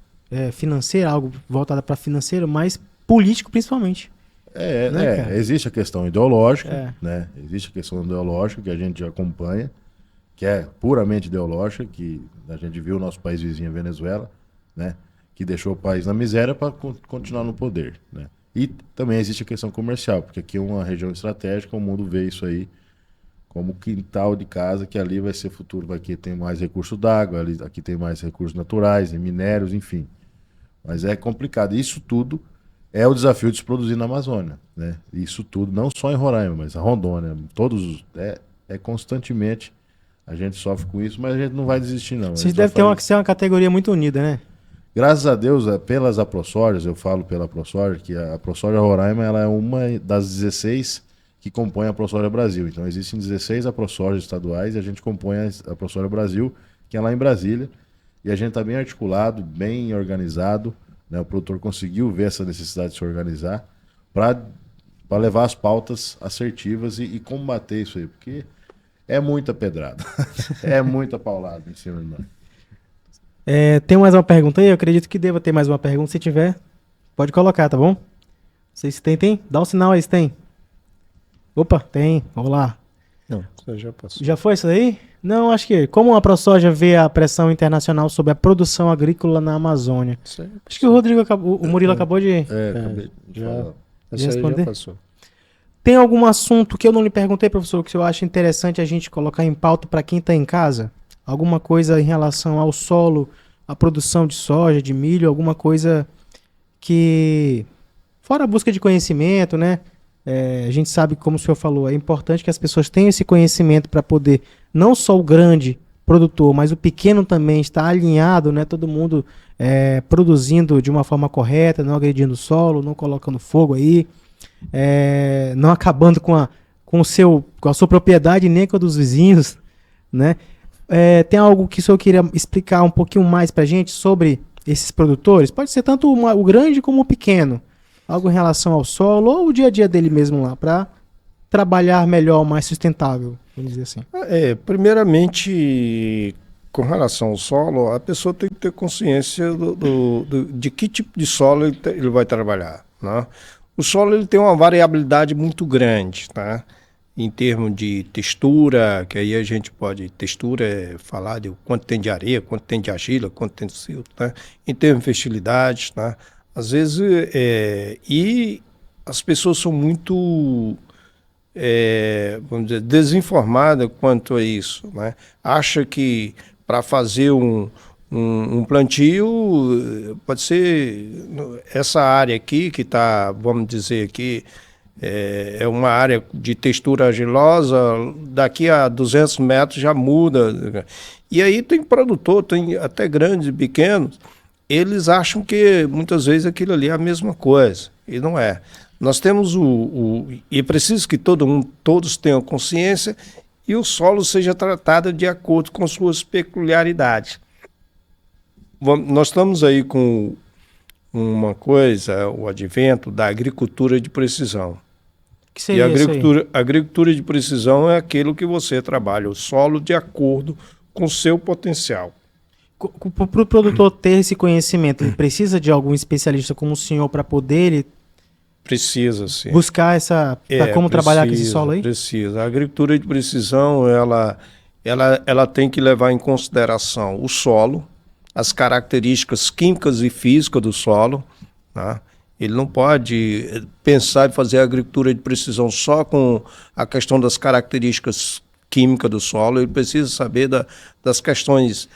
financeira, algo voltado para financeiro, mas político principalmente. Existe a questão ideológica, né? Existe a questão ideológica que a gente acompanha, que é puramente ideológica, que a gente viu o nosso país vizinho, a Venezuela, né, que deixou o país na miséria para continuar no poder. Né? E também existe a questão comercial, porque aqui é uma região estratégica, o mundo vê isso aí como quintal de casa, que ali vai ser futuro, aqui tem mais recurso d'água, aqui tem mais recursos naturais, minérios, enfim. Mas é complicado. Isso tudo é o desafio de se produzir na Amazônia. Né? Isso tudo, não só em Roraima, mas a Rondônia, constantemente. A gente sofre com isso, mas a gente não vai desistir, não. Vocês devem ser uma categoria muito unida, né? Graças a Deus, pelas AproSojas, eu falo pela AproSoja, que a AproSoja Roraima ela é uma das 16 que compõem a AproSoja Brasil. Então existem 16 AproSojas estaduais e a gente compõe a AproSoja Brasil, que é lá em Brasília. E a gente está bem articulado, bem organizado, né? O produtor conseguiu ver essa necessidade de se organizar para levar as pautas assertivas e combater isso aí, porque é muita pedrada, é muita paulada em cima de nós. Tem mais uma pergunta aí? Eu acredito que deva ter mais uma pergunta. Se tiver, pode colocar, tá bom? Não sei se tem. Dá um sinal aí se tem. Opa, tem. Vamos lá. Não, você já passou. Já foi isso daí? Não, acho que... Como a ProSoja vê a pressão internacional sobre a produção agrícola na Amazônia? Acho que o Murilo acabou de Acabei de falar. Essa aí responder? já passou. Tem algum assunto que eu não lhe perguntei, professor, que eu acho interessante a gente colocar em pauta para quem está em casa? Alguma coisa em relação ao solo, à produção de soja, de milho, alguma coisa que... Fora a busca de conhecimento, né? A gente sabe, como o senhor falou, é importante que as pessoas tenham esse conhecimento para poder, não só o grande produtor, mas o pequeno também estar alinhado, né? Todo mundo produzindo de uma forma correta, não agredindo o solo, não colocando fogo aí, não acabando com a sua propriedade nem com a dos vizinhos, né? Tem algo que o senhor queria explicar um pouquinho mais para a gente sobre esses produtores? Pode ser tanto o grande como o pequeno. Algo em relação ao solo ou o dia a dia dele mesmo lá, para trabalhar melhor, mais sustentável, vamos dizer assim. Primeiramente, com relação ao solo, a pessoa tem que ter consciência de que tipo de solo ele vai trabalhar, né? O solo ele tem uma variabilidade muito grande, tá? Em termos de textura, que aí a gente pode... Textura é falar de quanto tem de areia, quanto tem de argila, quanto tem de silto, tá? Em termos de fertilidade, tá? Às vezes, e as pessoas são muito, vamos dizer, desinformadas quanto a isso, né? Acha que para fazer um plantio, pode ser essa área aqui, que está, vamos dizer aqui, é uma área de textura argilosa, daqui a 200 metros já muda. E aí tem produtor, tem até grandes e pequenos, eles acham que muitas vezes aquilo ali é a mesma coisa, e não é. Nós temos e é preciso que todos tenham consciência e o solo seja tratado de acordo com suas peculiaridades. Nós estamos aí com uma coisa, o advento da agricultura de precisão. Que seria a agricultura de precisão é aquilo que você trabalha, o solo de acordo com o seu potencial. Para o produtor ter esse conhecimento, ele precisa de algum especialista como o senhor para poder ele precisa, sim, buscar como trabalhar com esse solo aí? Precisa. A agricultura de precisão, ela tem que levar em consideração o solo, as características químicas e físicas do solo, tá? Ele não pode pensar em fazer a agricultura de precisão só com a questão das características químicas do solo, ele precisa saber das questões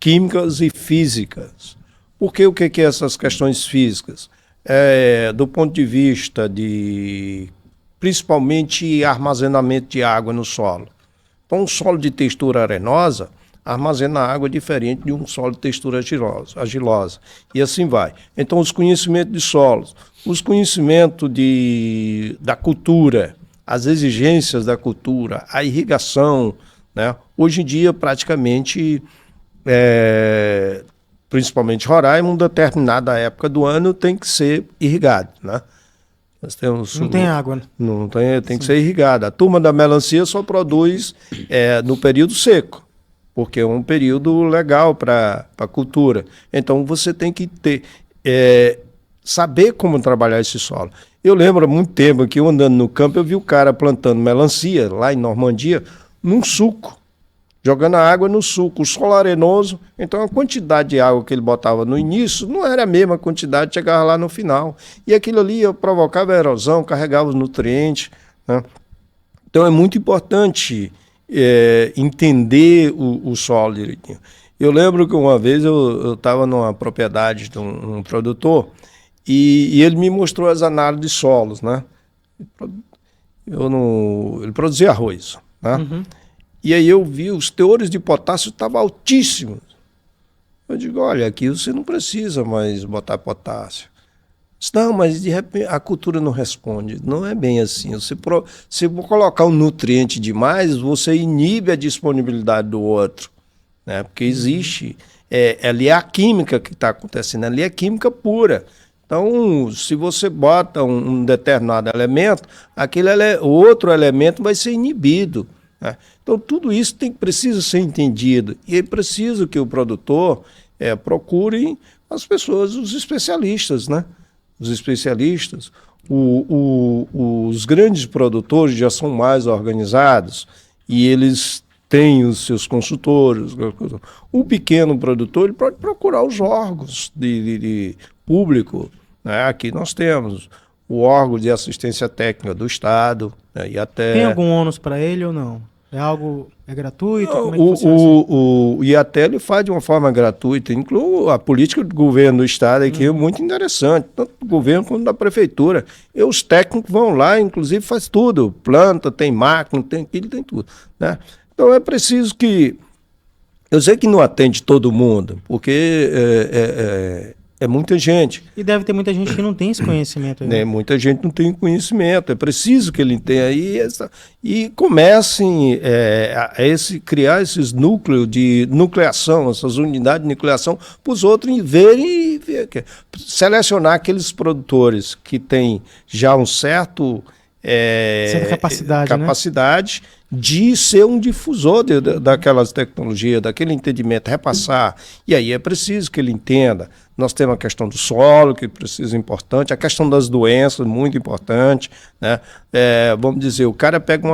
químicas e físicas. Por que o que é essas questões físicas? Do ponto de vista de, principalmente, armazenamento de água no solo. Então, um solo de textura arenosa armazena água diferente de um solo de textura argilosa. E assim vai. Então, os conhecimentos de solos, os conhecimentos da cultura, as exigências da cultura, a irrigação, né? Hoje em dia, praticamente, principalmente Roraima, uma determinada época do ano tem que ser irrigado, né? Nós temos, não tem água, né? Não tem que ser irrigada. A turma da melancia só produz no período seco, porque é um período legal para a cultura. Então você tem que saber como trabalhar esse solo. Eu lembro há muito tempo que eu andando no campo, eu vi o cara plantando melancia lá em Normandia, num suco, jogando a água no suco, o solo arenoso. Então a quantidade de água que ele botava no início não era a mesma quantidade que chegava lá no final. E aquilo ali provocava erosão, carregava os nutrientes, né? Então é muito importante entender o solo direitinho. Eu lembro que uma vez eu estava numa propriedade de um produtor e ele me mostrou as análises de solos, né? Ele produzia arroz, né? Uhum. E aí eu vi os teores de potássio estavam altíssimos. Eu digo, olha, aqui você não precisa mais botar potássio. Não, mas de repente a cultura não responde. Não é bem assim. Se colocar um nutriente demais, você inibe a disponibilidade do outro, né? Porque existe, ali é a química que está acontecendo, ali é química pura. Então, se você bota um determinado elemento, outro elemento vai ser inibido, né? Então, tudo isso precisa ser entendido. E é preciso que o produtor procure as pessoas, os especialistas, né? Os especialistas, os grandes produtores já são mais organizados e eles têm os seus consultores. O pequeno produtor ele pode procurar os órgãos de público, né? Aqui nós temos o órgão de assistência técnica do Estado, né? E até... Tem algum ônus para ele ou não? É gratuito? Como é que funciona assim? O IATEL faz de uma forma gratuita, inclui a política do governo do Estado, que é muito interessante, tanto do governo quanto da prefeitura. E os técnicos vão lá, inclusive faz tudo, planta, tem máquina, tem aquilo, tem tudo, né? Então é preciso que... Eu sei que não atende todo mundo, porque é muita gente. E deve ter muita gente que não tem esse conhecimento aí, né? Muita gente não tem conhecimento. É preciso que ele tenha aí e comecem a criar esses núcleos de nucleação, essas unidades de nucleação, para os outros verem e selecionar aqueles produtores que têm já um certa capacidade, né? De ser um difusor daquelas tecnologias, daquele entendimento, repassar. E aí é preciso que ele entenda. Nós temos a questão do solo, que precisa importante, a questão das doenças, muito importante, né? Vamos dizer, o cara pega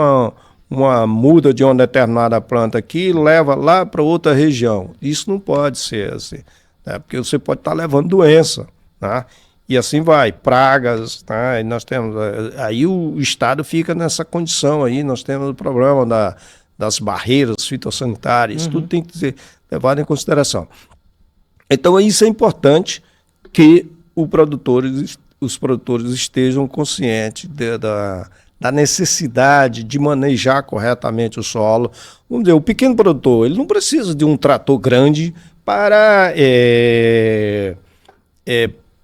uma muda de uma determinada planta aqui e leva lá para outra região. Isso não pode ser assim, né? Porque você pode estar levando doença, né? E assim vai, pragas, tá? E nós temos, aí o Estado fica nessa condição aí, nós temos o problema das barreiras fitossanitárias, tudo tem que ser levado em consideração. Então isso é importante que os produtores estejam conscientes da necessidade de manejar corretamente o solo. Vamos dizer, o pequeno produtor, ele não precisa de um trator grande para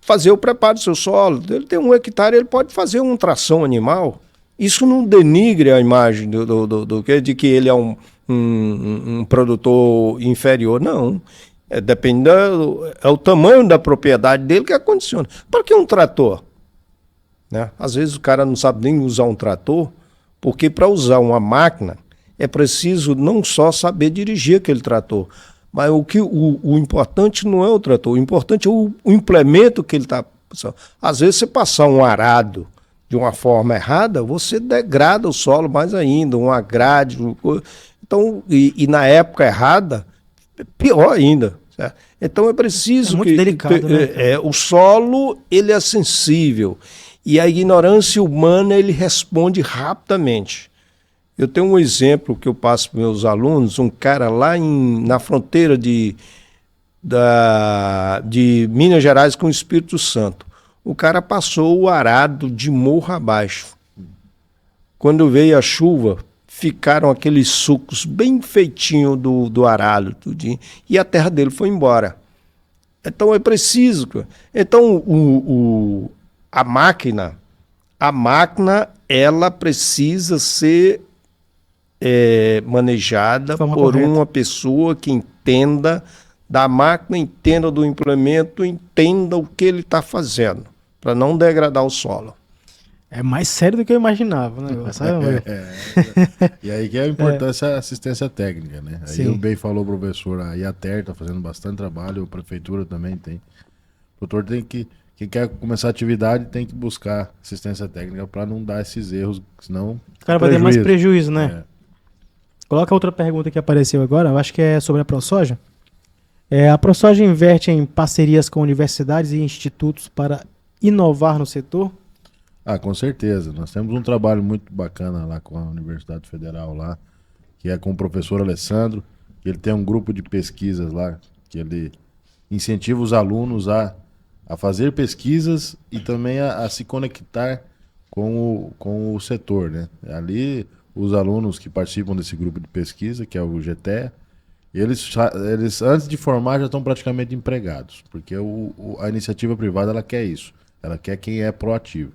fazer o preparo do seu solo. Ele tem 1 hectare, ele pode fazer uma tração animal. Isso não denigre a imagem de que ele é um produtor inferior, não. Depende o tamanho da propriedade dele que condiciona. Para que um trator? Né? Às vezes o cara não sabe nem usar um trator, porque para usar uma máquina é preciso não só saber dirigir aquele trator, mas o importante não é o trator, o importante é o implemento que ele está... Às vezes você passar um arado de uma forma errada, você degrada o solo mais ainda, uma grade. Então, e na época errada, pior ainda. Certo? Então é preciso muito delicado, né? O solo ele é sensível e a ignorância humana ele responde rapidamente. Eu tenho um exemplo que eu passo para meus alunos, um cara lá na fronteira de Minas Gerais com o Espírito Santo. O cara passou o arado de morro abaixo. Quando veio a chuva, ficaram aqueles sucos bem feitinhos do arado, tudinho, e a terra dele foi embora. Então é preciso. Então a máquina ela precisa ser manejada por uma pessoa que entenda da máquina, entenda do implemento, entenda o que ele está fazendo, para não degradar o solo. É mais sério do que eu imaginava, né? E aí que é a importância da assistência técnica, né? Aí Sim. o bem falou, professor, a IATER está fazendo bastante trabalho, a prefeitura também tem. O doutor tem que, quem quer começar a atividade tem que buscar assistência técnica para não dar esses erros, senão... O cara vai ter mais prejuízo, né? Coloca outra pergunta que apareceu agora, eu acho que é sobre a ProSoja. A ProSoja investe em parcerias com universidades e institutos para inovar no setor? Com certeza. Nós temos um trabalho muito bacana lá com a Universidade Federal lá, que é com o professor Alessandro, que ele tem um grupo de pesquisas lá, que ele incentiva os alunos a fazer pesquisas e também a se conectar com o setor, né? Ali, os alunos que participam desse grupo de pesquisa, que é o GTE, Eles antes de formar já estão praticamente empregados, porque a iniciativa privada ela quer isso, ela quer quem é proativo.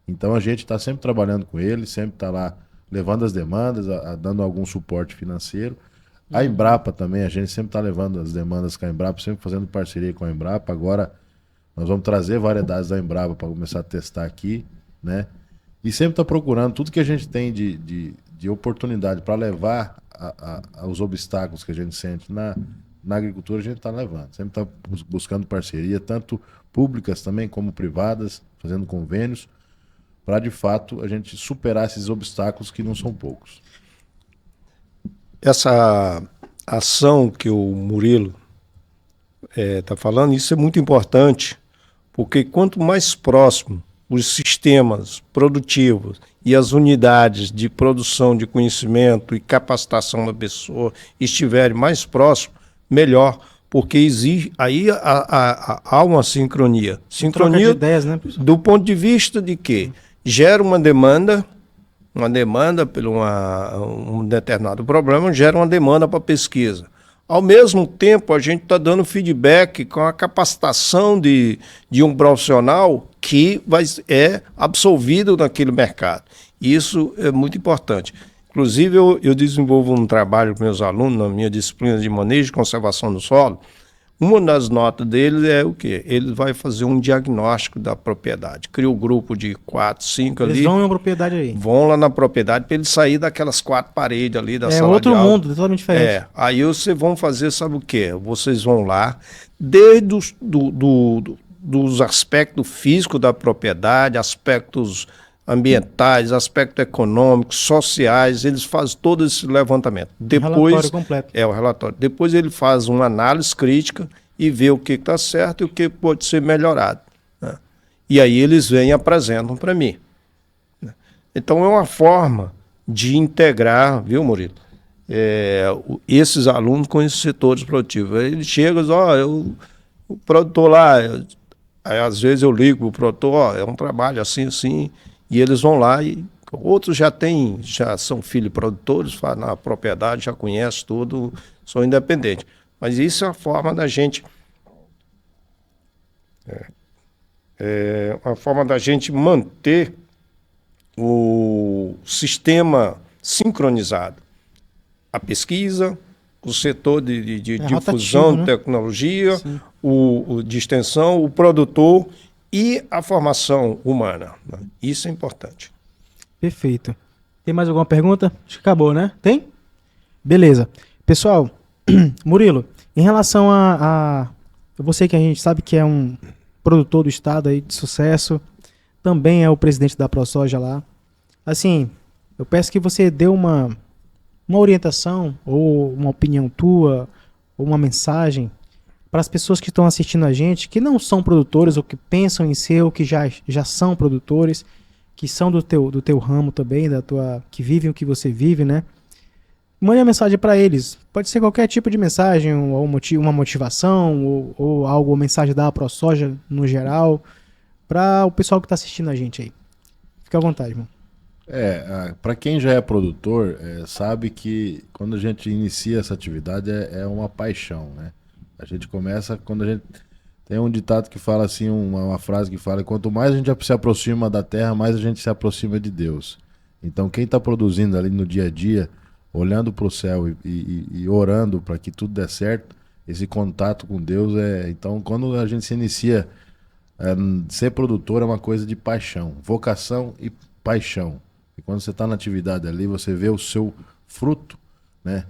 Então a gente está sempre trabalhando com eles, sempre está lá levando as demandas, dando algum suporte financeiro. A Embrapa também, a gente sempre está levando as demandas com a Embrapa, sempre fazendo parceria com a Embrapa. Agora nós vamos trazer variedades da Embrapa para começar a testar aqui, né? E sempre está procurando tudo que a gente tem de oportunidade para levar aos obstáculos que a gente sente na agricultura, a gente está levando. Sempre está buscando parceria, tanto públicas também como privadas, fazendo convênios, para de fato a gente superar esses obstáculos que não são poucos. Essa ação que o Murilo está falando, isso é muito importante, porque quanto mais próximo os sistemas produtivos e as unidades de produção de conhecimento e capacitação da pessoa estiverem mais próximos, melhor, porque existe aí há uma sincronia. Sincronia de ideias, né, professor? Do ponto de vista de que gera uma demanda por um determinado problema, gera uma demanda para pesquisa. Ao mesmo tempo, a gente está dando feedback com a capacitação de um profissional que é absolvido naquele mercado. Isso é muito importante. Inclusive, eu desenvolvo um trabalho com meus alunos na minha disciplina de manejo e conservação do solo. Uma das notas deles é o quê? Ele vai fazer um diagnóstico da propriedade. Cria um grupo de 4, 5 ali. Eles vão em uma propriedade aí. Vão lá na propriedade para ele sair daquelas 4 paredes ali da sala outro de aula. mundo, totalmente diferente. Aí vocês vão fazer, sabe o quê? Vocês vão lá, desde dos aspectos físicos da propriedade, aspectos ambientais, aspectos econômicos, sociais, eles fazem todo esse levantamento. Depois, relatório completo. o relatório. Depois ele faz uma análise crítica e vê o que está certo e o que pode ser melhorado, né? E aí eles vêm e apresentam para mim, né? Então é uma forma de integrar, viu, Murilo? Esses alunos com esses setores produtivos. Aí ele chega e diz, o produtor lá, aí às vezes eu ligo para o produtor, é um trabalho assim, assim, e eles vão lá e outros já são filhos produtores, na propriedade, já conhecem tudo, são independentes. Mas isso é a forma da gente uma forma da gente manter o sistema sincronizado. A pesquisa, o setor de difusão de tecnologia, o de extensão, o produtor e a formação humana. Isso é importante. Perfeito. Tem mais alguma pergunta? Acho que acabou, né? Tem? Beleza. Pessoal, Murilo, em relação a você que a gente sabe que é um produtor do estado aí de sucesso, também é o presidente da ProSoja lá. Assim, eu peço que você dê uma orientação ou uma opinião tua ou uma mensagem para as pessoas que estão assistindo a gente, que não são produtores ou que pensam em ser ou que já são produtores, que são do teu ramo também, que vivem o que você vive, né? Mande uma mensagem para eles. Pode ser qualquer tipo de mensagem, ou uma motivação, ou algo, ou mensagem da ProSoja no geral, para o pessoal que está assistindo a gente aí. Fica à vontade, irmão. Para quem já é produtor, sabe que quando a gente inicia essa atividade é uma paixão, né? A gente começa quando a gente... Tem um ditado que fala assim, uma frase que fala: quanto mais a gente se aproxima da terra, mais a gente se aproxima de Deus. Então quem está produzindo ali no dia a dia, olhando para o céu e orando para que tudo dê certo, esse contato com Deus Então quando a gente se inicia, ser produtor é uma coisa de paixão, vocação e paixão. E quando você está na atividade ali, você vê o seu fruto, né,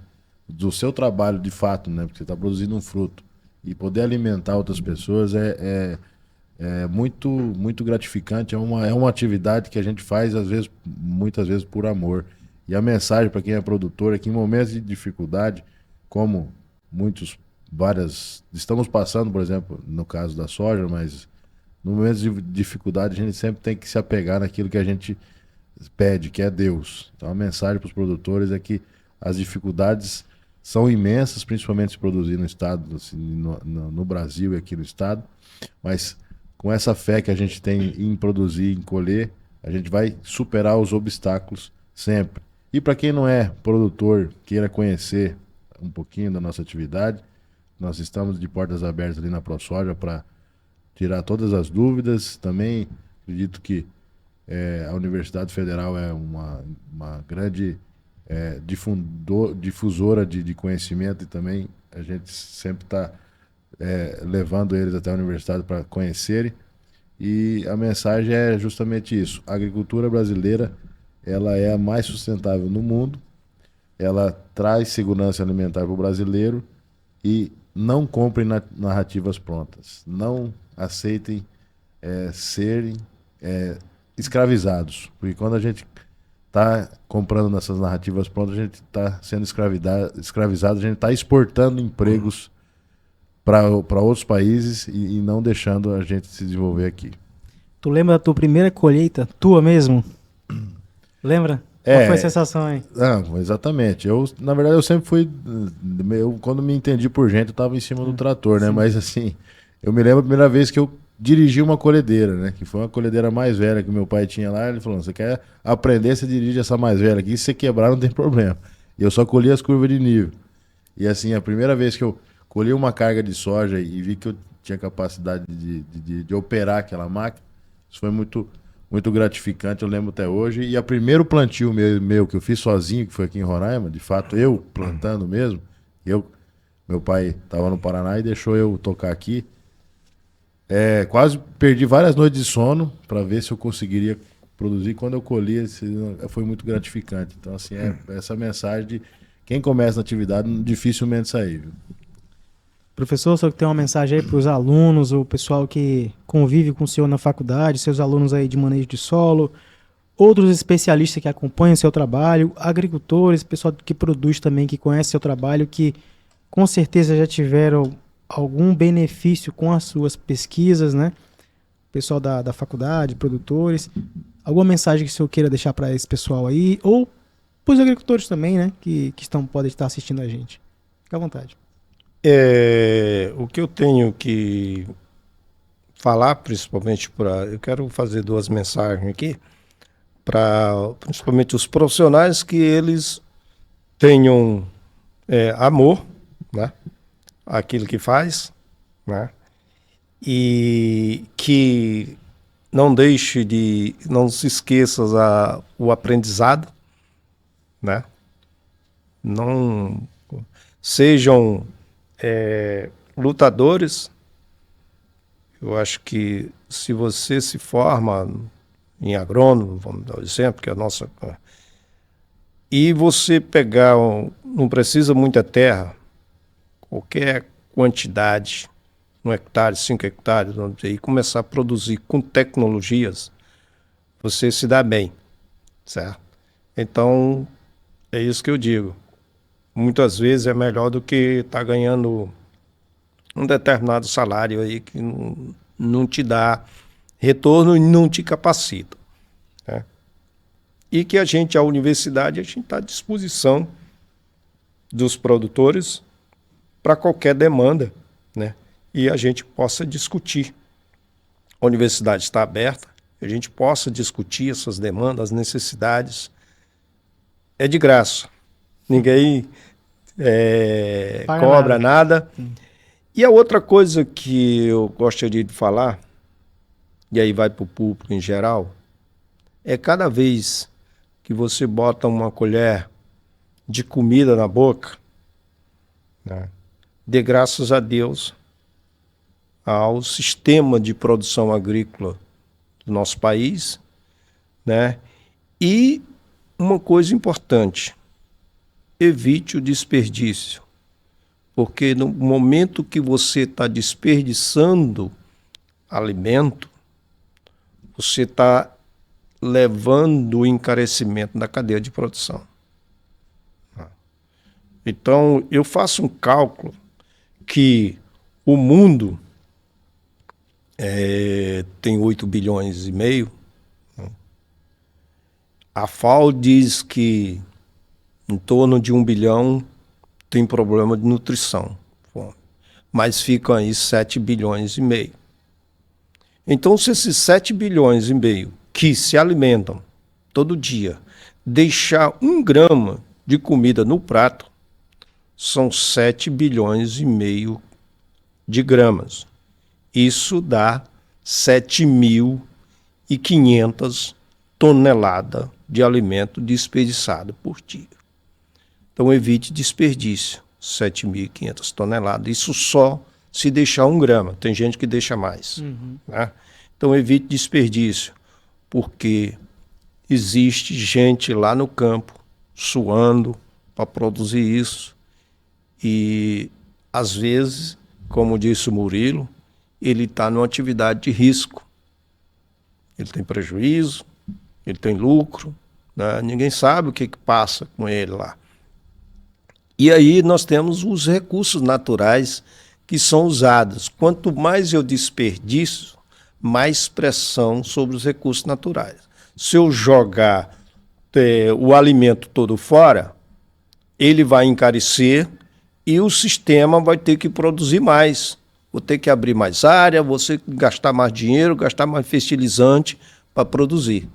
do seu trabalho de fato, né, porque você está produzindo um fruto. E poder alimentar outras pessoas é muito, muito gratificante. É uma atividade que a gente faz, muitas vezes, por amor. E a mensagem para quem é produtor é que em momentos de dificuldade, como estamos passando, por exemplo, no caso da soja, mas no momento de dificuldade a gente sempre tem que se apegar naquilo que a gente pede, que é Deus. Então a mensagem para os produtores é que as dificuldades são imensas, principalmente se produzir no estado, assim, no Brasil e aqui no estado, mas com essa fé que a gente tem em produzir, em colher, a gente vai superar os obstáculos sempre. E para quem não é produtor, queira conhecer um pouquinho da nossa atividade. Nós estamos de portas abertas ali na ProSoja para tirar todas as dúvidas. Também acredito que a Universidade Federal é uma grande difusora de conhecimento, e também a gente sempre está levando eles até a universidade para conhecerem. E a mensagem é justamente isso: a agricultura brasileira, ela é a mais sustentável no mundo, ela traz segurança alimentar para o brasileiro, e não comprem narrativas prontas, não aceitem serem escravizados, porque quando a gente está comprando nessas narrativas prontas, a gente está sendo escravizado, a gente está exportando empregos para outros países e não deixando a gente se desenvolver aqui. Tu lembra da tua primeira colheita, tua mesmo? Lembra? Qual foi a sensação aí? Exatamente. Na verdade, eu sempre fui... quando me entendi por gente, eu estava em cima do trator, né? Sim. Mas assim, eu me lembro a primeira vez que eu dirigi uma colhedeira, né? Que foi uma colhedeira mais velha que meu pai tinha lá. Ele falou: você quer aprender, você dirige essa mais velha aqui. Se você quebrar, não tem problema. E eu só colhi as curvas de nível. E assim, a primeira vez que eu colhi uma carga de soja e vi que eu tinha capacidade de operar aquela máquina, isso foi muito, muito gratificante, eu lembro até hoje. E o primeiro plantio meu que eu fiz sozinho, que foi aqui em Roraima, de fato eu plantando mesmo, meu pai estava no Paraná e deixou eu tocar aqui. Quase perdi várias noites de sono para ver se eu conseguiria produzir. Quando eu colhi, foi muito gratificante. Então, assim, essa mensagem de quem começa na atividade dificilmente sair, viu? Professor, só que tem uma mensagem aí para os alunos, o pessoal que convive com o senhor na faculdade, seus alunos aí de manejo de solo, outros especialistas que acompanham seu trabalho, agricultores, pessoal que produz também, que conhece seu trabalho, que com certeza já tiveram algum benefício com as suas pesquisas, né? Pessoal da faculdade, produtores. Alguma mensagem que o senhor queira deixar para esse pessoal aí, ou para os agricultores também, né? Que podem estar assistindo a gente. Fique à vontade. O que eu tenho que falar, principalmente eu quero fazer 2 mensagens aqui, para principalmente os profissionais, que eles tenham amor, né? Aquilo que faz, né? E que não se esqueça o aprendizado, né? Não sejam lutadores. Eu acho que se você se forma em agrônomo, vamos dar um exemplo, que é a nossa... E você pegar, não precisa muita terra, qualquer quantidade, 1 hectare, 5 hectares, e começar a produzir com tecnologias, você se dá bem, certo? Então, é isso que eu digo. Muitas vezes é melhor do que estar ganhando um determinado salário aí que não te dá retorno e não te capacita, né? E que a universidade, a gente está à disposição dos produtores para qualquer demanda, né? E a gente possa discutir. A universidade está aberta, a gente possa discutir essas demandas, as necessidades. É de graça. Ninguém cobra nada. E a outra coisa que eu gostaria de falar, e aí vai para o público em geral, é cada vez que você bota uma colher de comida na boca, né, dê graças a Deus ao sistema de produção agrícola do nosso país, né? E uma coisa importante: evite o desperdício, porque no momento que você está desperdiçando alimento, você está levando o encarecimento da cadeia de produção. Então, eu faço um cálculo que o mundo tem 8 bilhões e meio. A FAO diz que em torno de 1 bilhão tem problema de nutrição, mas ficam aí 7 bilhões e meio. Então, se esses 7 bilhões e meio que se alimentam todo dia deixar 1 grama de comida no prato, são 7 bilhões e meio de gramas. Isso dá 7.500 toneladas de alimento desperdiçado por dia. Então evite desperdício, 7.500 toneladas. Isso só se deixar 1 grama. Tem gente que deixa mais. Né? Então evite desperdício, porque existe gente lá no campo suando para produzir isso. E, às vezes, como disse o Murilo, ele está numa atividade de risco. Ele tem prejuízo, ele tem lucro, né? Ninguém sabe o que passa com ele lá. E aí nós temos os recursos naturais que são usados. Quanto mais eu desperdiço, mais pressão sobre os recursos naturais. Se eu jogar o alimento todo fora, ele vai encarecer e o sistema vai ter que produzir mais. Vou ter que abrir mais área, vou ter que gastar mais dinheiro, gastar mais fertilizante para produzir.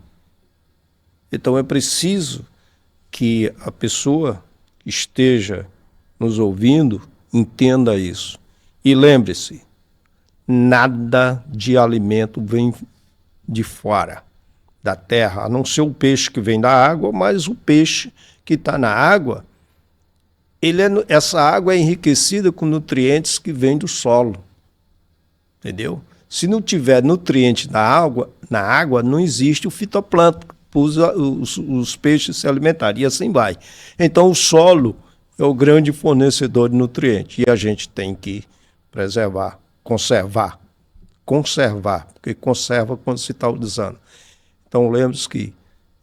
Então é preciso que a pessoa que esteja nos ouvindo entenda isso. E lembre-se, nada de alimento vem de fora da terra, a não ser o peixe que vem da água, mas o peixe que está na água, essa água é enriquecida com nutrientes que vêm do solo. Entendeu? Se não tiver nutriente na água não existe o fitoplâncton para os peixes se alimentarem, e assim vai. Então o solo é o grande fornecedor de nutrientes, e a gente tem que preservar, conservar, porque conserva quando se está usando. Então lembre-se que,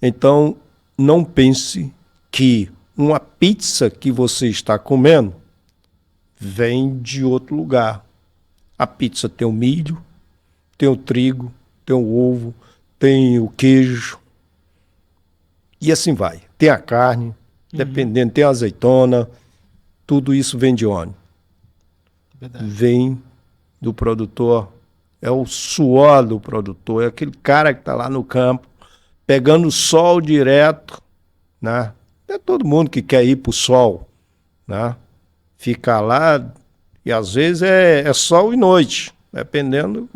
então não pense que uma pizza que você está comendo vem de outro lugar. A pizza tem o milho, tem o trigo, tem o ovo, tem o queijo, e assim vai. Tem a carne, dependendo, tem a azeitona, tudo isso vem de onde? Verdade. Vem do produtor, é o suor do produtor, é aquele cara que está lá no campo, pegando o sol direto, né? Não é todo mundo que quer ir para o sol, né? Ficar lá, e às vezes é sol e noite, dependendo.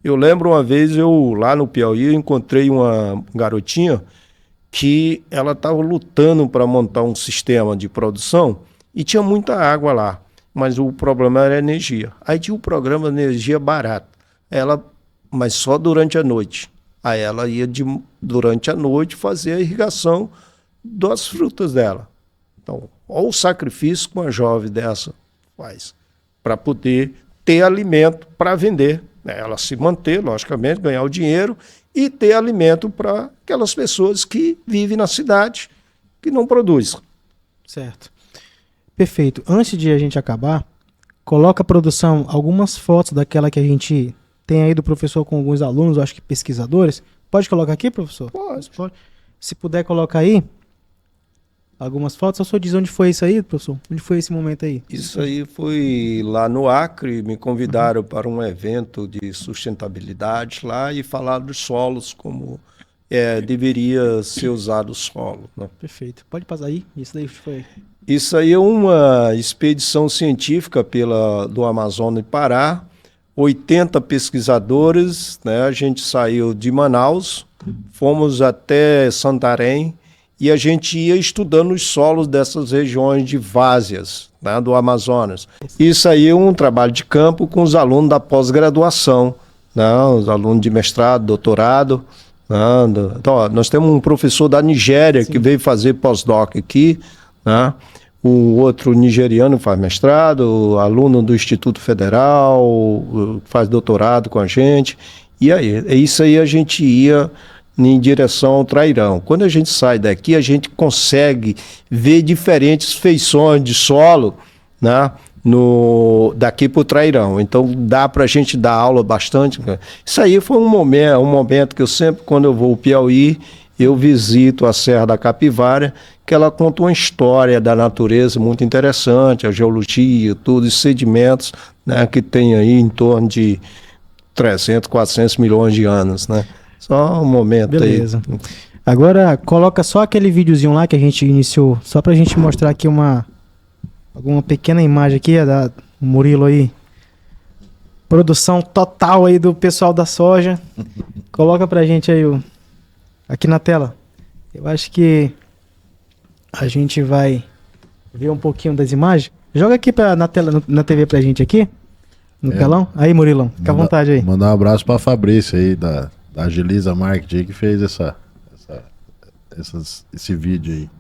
Eu lembro uma vez, lá no Piauí, eu encontrei uma garotinha que ela estava lutando para montar um sistema de produção e tinha muita água lá, mas o problema era a energia. Aí tinha um programa de energia barata, mas só durante a noite. Aí ela ia durante a noite fazer a irrigação das frutas dela. Então, olha o sacrifício que uma jovem dessa faz para poder ter alimento para vender, né? Ela se manter, logicamente, ganhar o dinheiro e ter alimento para aquelas pessoas que vivem na cidade, que não produzem. Certo. Perfeito. Antes de a gente acabar, coloca a produção algumas fotos daquela que a gente tem aí do professor com alguns alunos, eu acho que pesquisadores. Pode colocar aqui, professor? Pode. Se puder colocar aí algumas fotos. Só diz onde foi isso aí, professor? Onde foi esse momento aí? Isso aí foi lá no Acre, me convidaram para um evento de sustentabilidade lá e falaram dos solos, como deveria ser usado o solo, né? Perfeito. Pode passar aí. Isso daí foi. Isso aí é uma expedição científica do Amazonas e Pará, 80 pesquisadores, né? A gente saiu de Manaus, fomos até Santarém e a gente ia estudando os solos dessas regiões de várzeas, né, do Amazonas. Isso aí é um trabalho de campo com os alunos da pós-graduação, né, os alunos de mestrado, doutorado. Né, então, ó, nós temos um professor da Nigéria que veio fazer pós-doc aqui, né? O outro nigeriano faz mestrado, aluno do Instituto Federal, faz doutorado com a gente. E aí, isso aí a gente ia em direção ao Trairão. Quando a gente sai daqui, a gente consegue ver diferentes feições de solo, né, daqui para o Trairão. Então dá para a gente dar aula bastante. Isso aí foi um momento que eu sempre, quando eu vou ao Piauí, eu visito a Serra da Capivara, que ela conta uma história da natureza muito interessante, a geologia, tudo, os sedimentos, né, que tem aí em torno de 300, 400 milhões de anos, né? Só um momento. Beleza. Aí. Agora coloca só aquele videozinho lá que a gente iniciou, só pra gente mostrar aqui uma alguma pequena imagem aqui, da Murilo aí. Produção total aí do pessoal da soja. Coloca pra gente aí aqui na tela. Eu acho que a gente vai ver um pouquinho das imagens. Joga aqui na tela, na TV pra gente aqui. No telão. Aí, Murilão, fica à vontade aí. Mandar um abraço pra Fabrício aí, da Agiliza Marketing aí, que fez esse vídeo aí.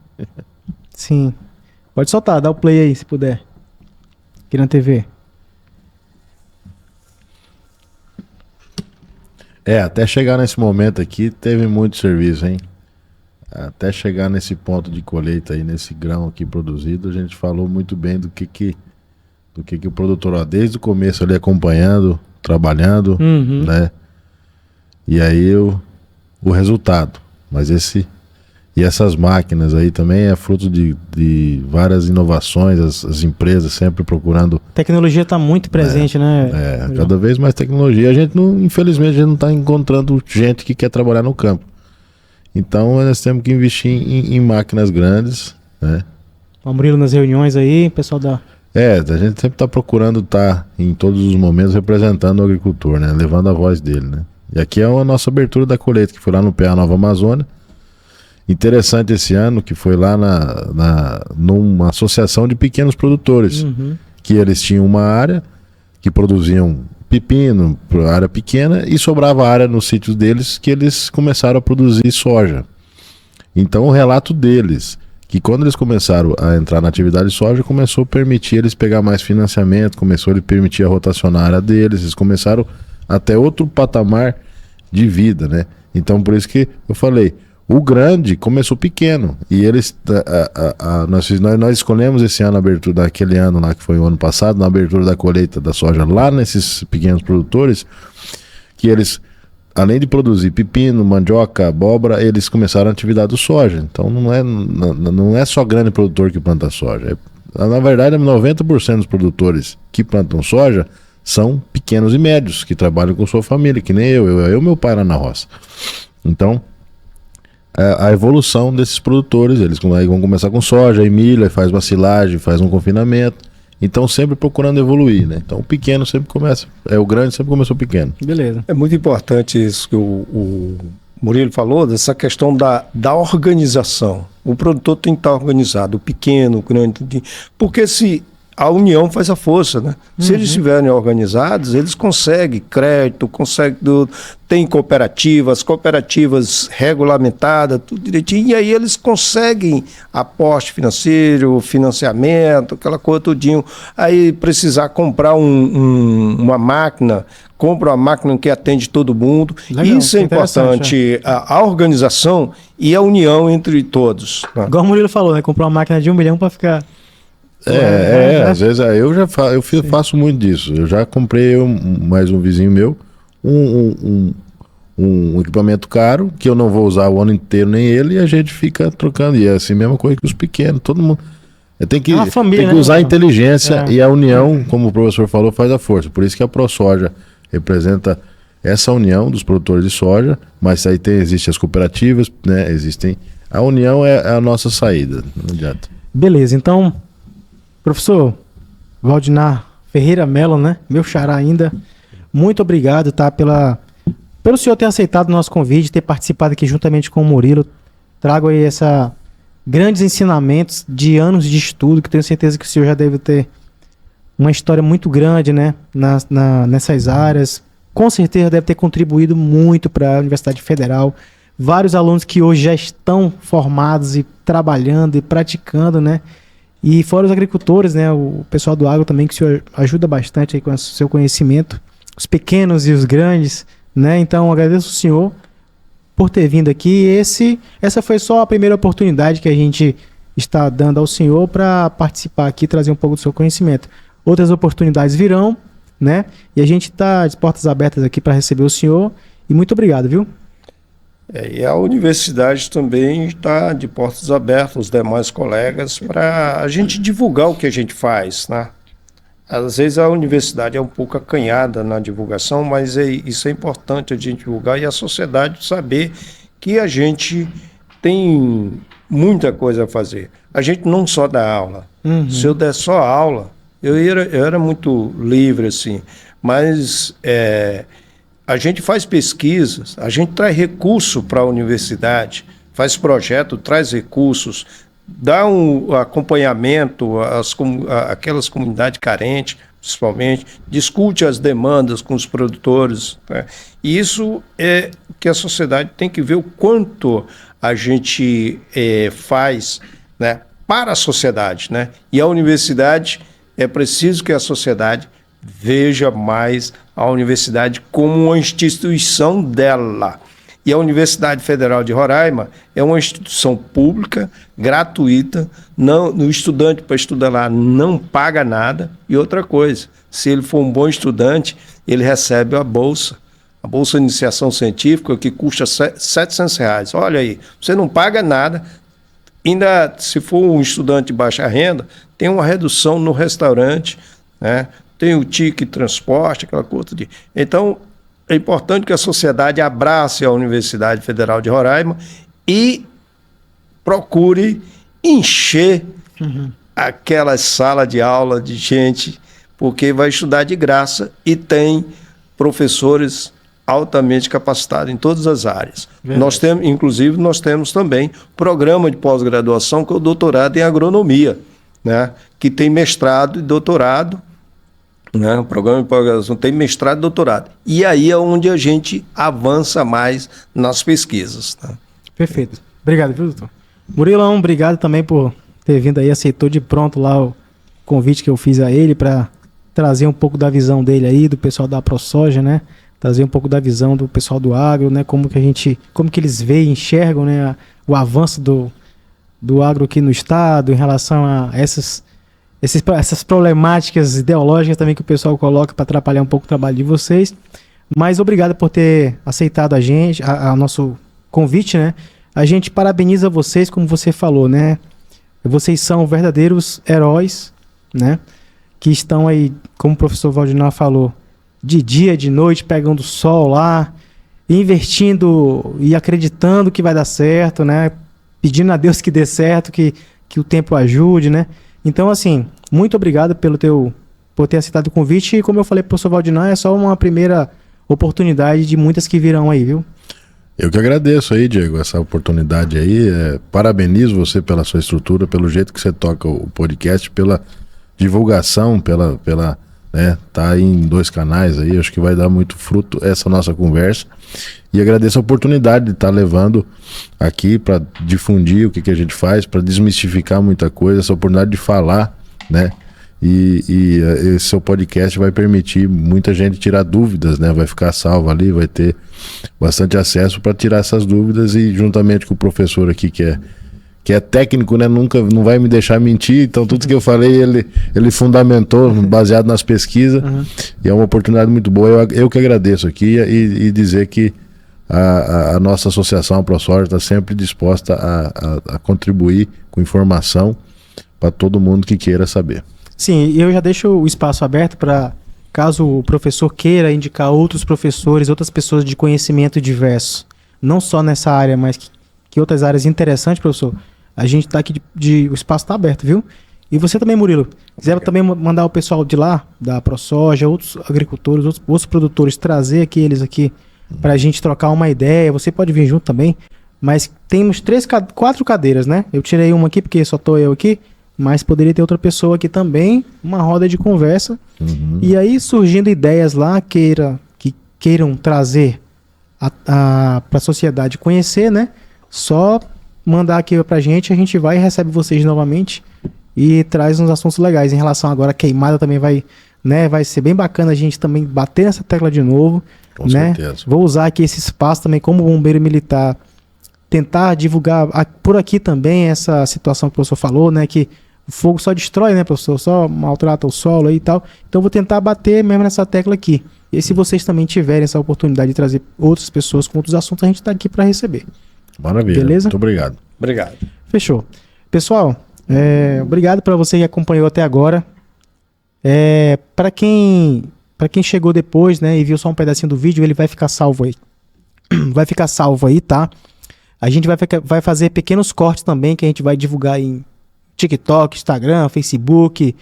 Sim. Pode soltar, dá o play aí, se puder. Aqui na TV. Até chegar nesse momento aqui, teve muito serviço, hein? Até chegar nesse ponto de colheita aí, nesse grão aqui produzido, a gente falou muito bem do que o produtor, ó, desde o começo ali acompanhando, trabalhando, né? E aí o resultado. Mas essas máquinas aí também é fruto de várias inovações, as empresas sempre procurando. A tecnologia está muito presente, né? Cada vez mais tecnologia. A gente infelizmente, a gente não está encontrando gente que quer trabalhar no campo. Então nós temos que investir em máquinas grandes, né? O Murilo nas reuniões aí, pessoal da... A gente sempre está procurando estar em todos os momentos representando o agricultor, né? Levando a voz dele, né? E aqui é a nossa abertura da colheita, que foi lá no PA Nova Amazônia. Interessante esse ano, que foi lá numa associação de pequenos produtores, que eles tinham uma área que produziam pepino, área pequena, e sobrava área nos sítios deles que eles começaram a produzir soja. Então o relato deles, que quando eles começaram a entrar na atividade de soja, começou a permitir eles pegar mais financiamento, começou a permitir a rotacionar a área deles, eles começaram até outro patamar de vida, né? Então por isso que eu falei, o grande começou pequeno, e eles nós escolhemos esse ano a abertura daquele ano lá, que foi o ano passado, na abertura da colheita da soja lá nesses pequenos produtores, que eles, além de produzir pepino, mandioca, abóbora, eles começaram a atividade do soja. Então não é só grande produtor que planta soja. Na verdade, 90% dos produtores que plantam soja são pequenos e médios, que trabalham com sua família, que nem eu e meu pai lá na roça. Então a evolução desses produtores, eles vão começar com soja, aí milho, aí faz uma silagem, faz um confinamento, então sempre procurando evoluir, né? Então o pequeno sempre começa, o grande sempre começou pequeno. Beleza. É muito importante isso que o Murilo falou, dessa questão da organização. O produtor tem que estar organizado, o pequeno, o grande, porque se a união faz a força, né? Se eles estiverem organizados, eles conseguem crédito, tem cooperativas regulamentadas, tudo direitinho, e aí eles conseguem aporte financeiro, financiamento, aquela coisa tudinho. Aí precisar comprar uma máquina, compra uma máquina que atende todo mundo. Legal, isso é importante, a organização e a união entre todos, né? Igual o Murilo falou, né? Comprar uma máquina de 1 milhão para ficar... Às vezes eu faço muito disso. Eu já comprei, mais um vizinho meu, um equipamento caro, que eu não vou usar o ano inteiro, nem ele, e a gente fica trocando. E é assim, mesma coisa que os pequenos, todo mundo. Tem que usar a inteligência e a união, como o professor falou, faz a força. Por isso que a ProSoja representa essa união dos produtores de soja, mas aí existem as cooperativas, né? A união é a nossa saída, não adianta. Beleza, então, professor Valdinar Ferreira Mello, né? Meu xará ainda, muito obrigado, tá? Pelo senhor ter aceitado o nosso convite, ter participado aqui juntamente com o Murilo. Trago aí grandes ensinamentos de anos de estudo, que tenho certeza que o senhor já deve ter uma história muito grande, né? Nessas áreas. Com certeza deve ter contribuído muito para a Universidade Federal. Vários alunos que hoje já estão formados e trabalhando e praticando, né? E fora os agricultores, né? O pessoal do agro também, que o senhor ajuda bastante aí com o seu conhecimento. Os pequenos e os grandes, né? Então, agradeço o senhor por ter vindo aqui. Essa foi só a primeira oportunidade que a gente está dando ao senhor para participar aqui e trazer um pouco do seu conhecimento. Outras oportunidades virão, né? E a gente está de portas abertas aqui para receber o senhor. E muito obrigado, viu? E a universidade também está de portas abertas, os demais colegas, para a gente divulgar o que a gente faz, né? Às vezes a universidade é um pouco acanhada na divulgação, mas isso é importante a gente divulgar e a sociedade saber que a gente tem muita coisa a fazer. A gente não só dá aula. Se eu der só aula, eu era muito livre, assim. Mas a gente faz pesquisas, a gente traz recurso para a universidade, faz projeto, traz recursos, dá um acompanhamento àquelas comunidades carentes, principalmente, discute as demandas com os produtores, né? E isso é que a sociedade tem que ver o quanto a gente faz, né, para a sociedade, né? E a universidade, é preciso que a sociedade veja mais a universidade como uma instituição dela. E a Universidade Federal de Roraima é uma instituição pública, gratuita, o estudante para estudar lá não paga nada. E outra coisa, se ele for um bom estudante, ele recebe a bolsa de iniciação científica, que custa R$700. Olha aí, você não paga nada, ainda se for um estudante de baixa renda, tem uma redução no restaurante, né? Tem o ticket transporte, aquela coisa de... Então, é importante que a sociedade abrace a Universidade Federal de Roraima e procure encher aquela sala de aula de gente, porque vai estudar de graça e tem professores altamente capacitados em todas as áreas. Inclusive, nós temos também programa de pós-graduação, que é o doutorado em agronomia, né? Que tem mestrado e doutorado, né? O programa de pós-graduação tem mestrado e doutorado. E aí é onde a gente avança mais nas pesquisas. Tá? Perfeito. Obrigado, viu, doutor? Murilão, obrigado também por ter vindo aí, aceitou de pronto lá o convite que eu fiz a ele para trazer um pouco da visão dele aí, do pessoal da ProSoja, né? Trazer um pouco da visão do pessoal do agro, né? Como que eles veem, enxergam, né? O avanço do agro aqui no estado em relação a essas problemáticas ideológicas também que o pessoal coloca para atrapalhar um pouco o trabalho de vocês. Mas obrigado por ter aceitado a nosso convite, né? A gente parabeniza vocês, como você falou, né? Vocês são verdadeiros heróis, né? Que estão aí, como o professor Valdinар falou, de dia, de noite, pegando sol lá, investindo e acreditando que vai dar certo, né? Pedindo a Deus que dê certo, que o tempo ajude, né? Então, assim, muito obrigado por ter aceitado o convite. E como eu falei pro professor Valdinar, é só uma primeira oportunidade de muitas que virão aí, viu? Eu que agradeço aí, Diego, essa oportunidade aí. Parabenizo você pela sua estrutura, pelo jeito que você toca o podcast, pela divulgação, né, tá aí em 2 canais aí, acho que vai dar muito fruto essa nossa conversa. E agradeço a oportunidade de estar levando aqui para difundir o que a gente faz, para desmistificar muita coisa, essa oportunidade de falar, né? E esse seu podcast vai permitir muita gente tirar dúvidas, né? Vai ficar salvo ali, vai ter bastante acesso para tirar essas dúvidas, e juntamente com o professor aqui que é técnico, né? Não vai me deixar mentir, então tudo que eu falei ele fundamentou baseado nas pesquisas. E é uma oportunidade muito boa. Eu que agradeço aqui e dizer que a nossa associação, a ProSoja, está sempre disposta a contribuir com informação para todo mundo que queira saber. Sim, eu já deixo o espaço aberto para, caso o professor queira indicar outros professores, outras pessoas de conhecimento diverso, não só nessa área, mas que outras áreas interessantes, professor. A gente está aqui, o espaço está aberto, viu? E você também, Murilo, quiser também mandar o pessoal de lá, da ProSoja, outros agricultores, outros produtores, trazer eles aqui para a gente trocar uma ideia, você pode vir junto também, mas temos 4 cadeiras, né? Eu tirei uma aqui porque só estou eu aqui, mas poderia ter outra pessoa aqui também, uma roda de conversa, e aí surgindo ideias lá que queiram trazer para a sociedade conhecer, né? Só mandar aqui pra gente, a gente vai e recebe vocês novamente e traz uns assuntos legais. Em relação agora à queimada também vai ser bem bacana a gente também bater nessa tecla de novo. Com né? certeza. Vou usar aqui esse espaço também como bombeiro militar, tentar divulgar por aqui também essa situação que o professor falou, né? Que o fogo só destrói, né, professor? Só maltrata o solo aí e tal. Então vou tentar bater mesmo nessa tecla aqui. E se vocês também tiverem essa oportunidade de trazer outras pessoas com outros assuntos, a gente está aqui para receber. Maravilha. Beleza? Muito obrigado. Obrigado. Fechou. Pessoal, obrigado para você que acompanhou até agora. Para quem chegou depois, né, e viu só um pedacinho do vídeo, ele vai ficar salvo aí. Vai ficar salvo aí, tá? A gente vai fazer pequenos cortes também, que a gente vai divulgar em TikTok, Instagram, Facebook.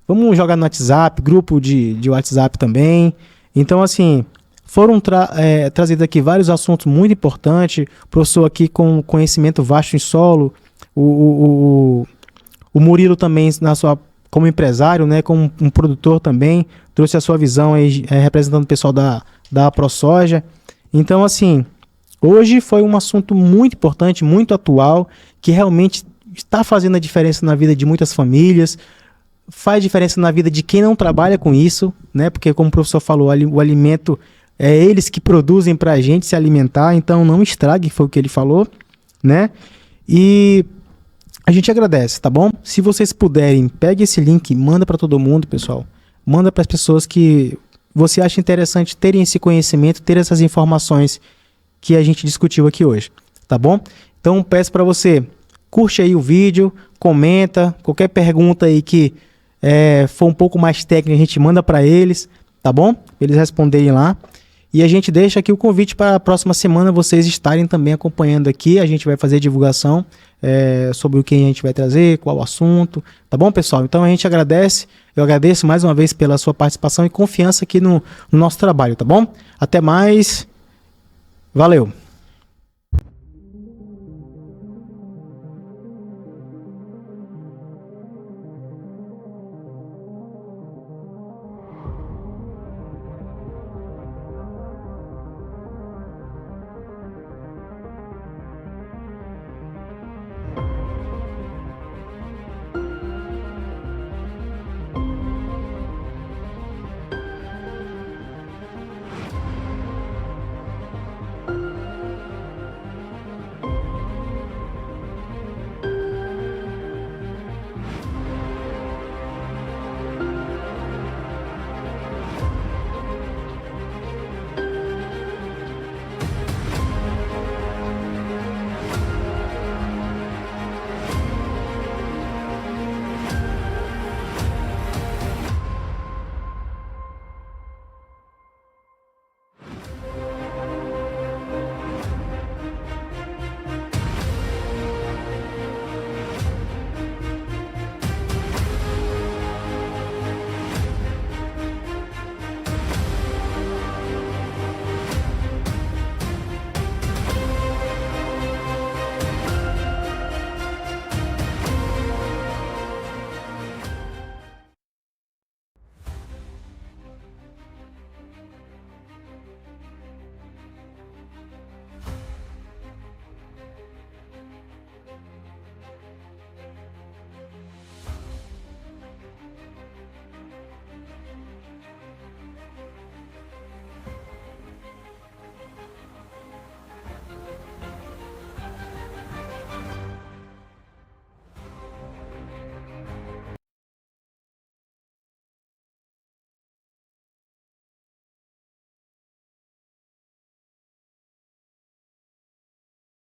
Vamos jogar no WhatsApp, grupo de WhatsApp também. Então, assim, foram trazidos aqui vários assuntos muito importantes. O professor aqui com conhecimento vasto em solo. O Murilo também, como empresário, né, como um produtor também, trouxe a sua visão aí, representando o pessoal da ProSoja. Então, assim, hoje foi um assunto muito importante, muito atual, que realmente está fazendo a diferença na vida de muitas famílias, faz diferença na vida de quem não trabalha com isso, né? Porque, como o professor falou, o alimento é eles que produzem para a gente se alimentar, então não estrague, foi o que ele falou, né? E a gente agradece, tá bom? Se vocês puderem, pegue esse link, manda para todo mundo, pessoal. Manda para as pessoas que você acha interessante terem esse conhecimento, ter essas informações que a gente discutiu aqui hoje, tá bom? Então peço para você, curte aí o vídeo, comenta, qualquer pergunta aí que for um pouco mais técnica, a gente manda para eles, tá bom? Eles responderem lá. E a gente deixa aqui o convite para a próxima semana vocês estarem também acompanhando aqui. A gente vai fazer divulgação sobre o que a gente vai trazer, qual o assunto, tá bom, pessoal? Então a gente agradece, eu agradeço mais uma vez pela sua participação e confiança aqui no nosso trabalho, tá bom? Até mais, valeu!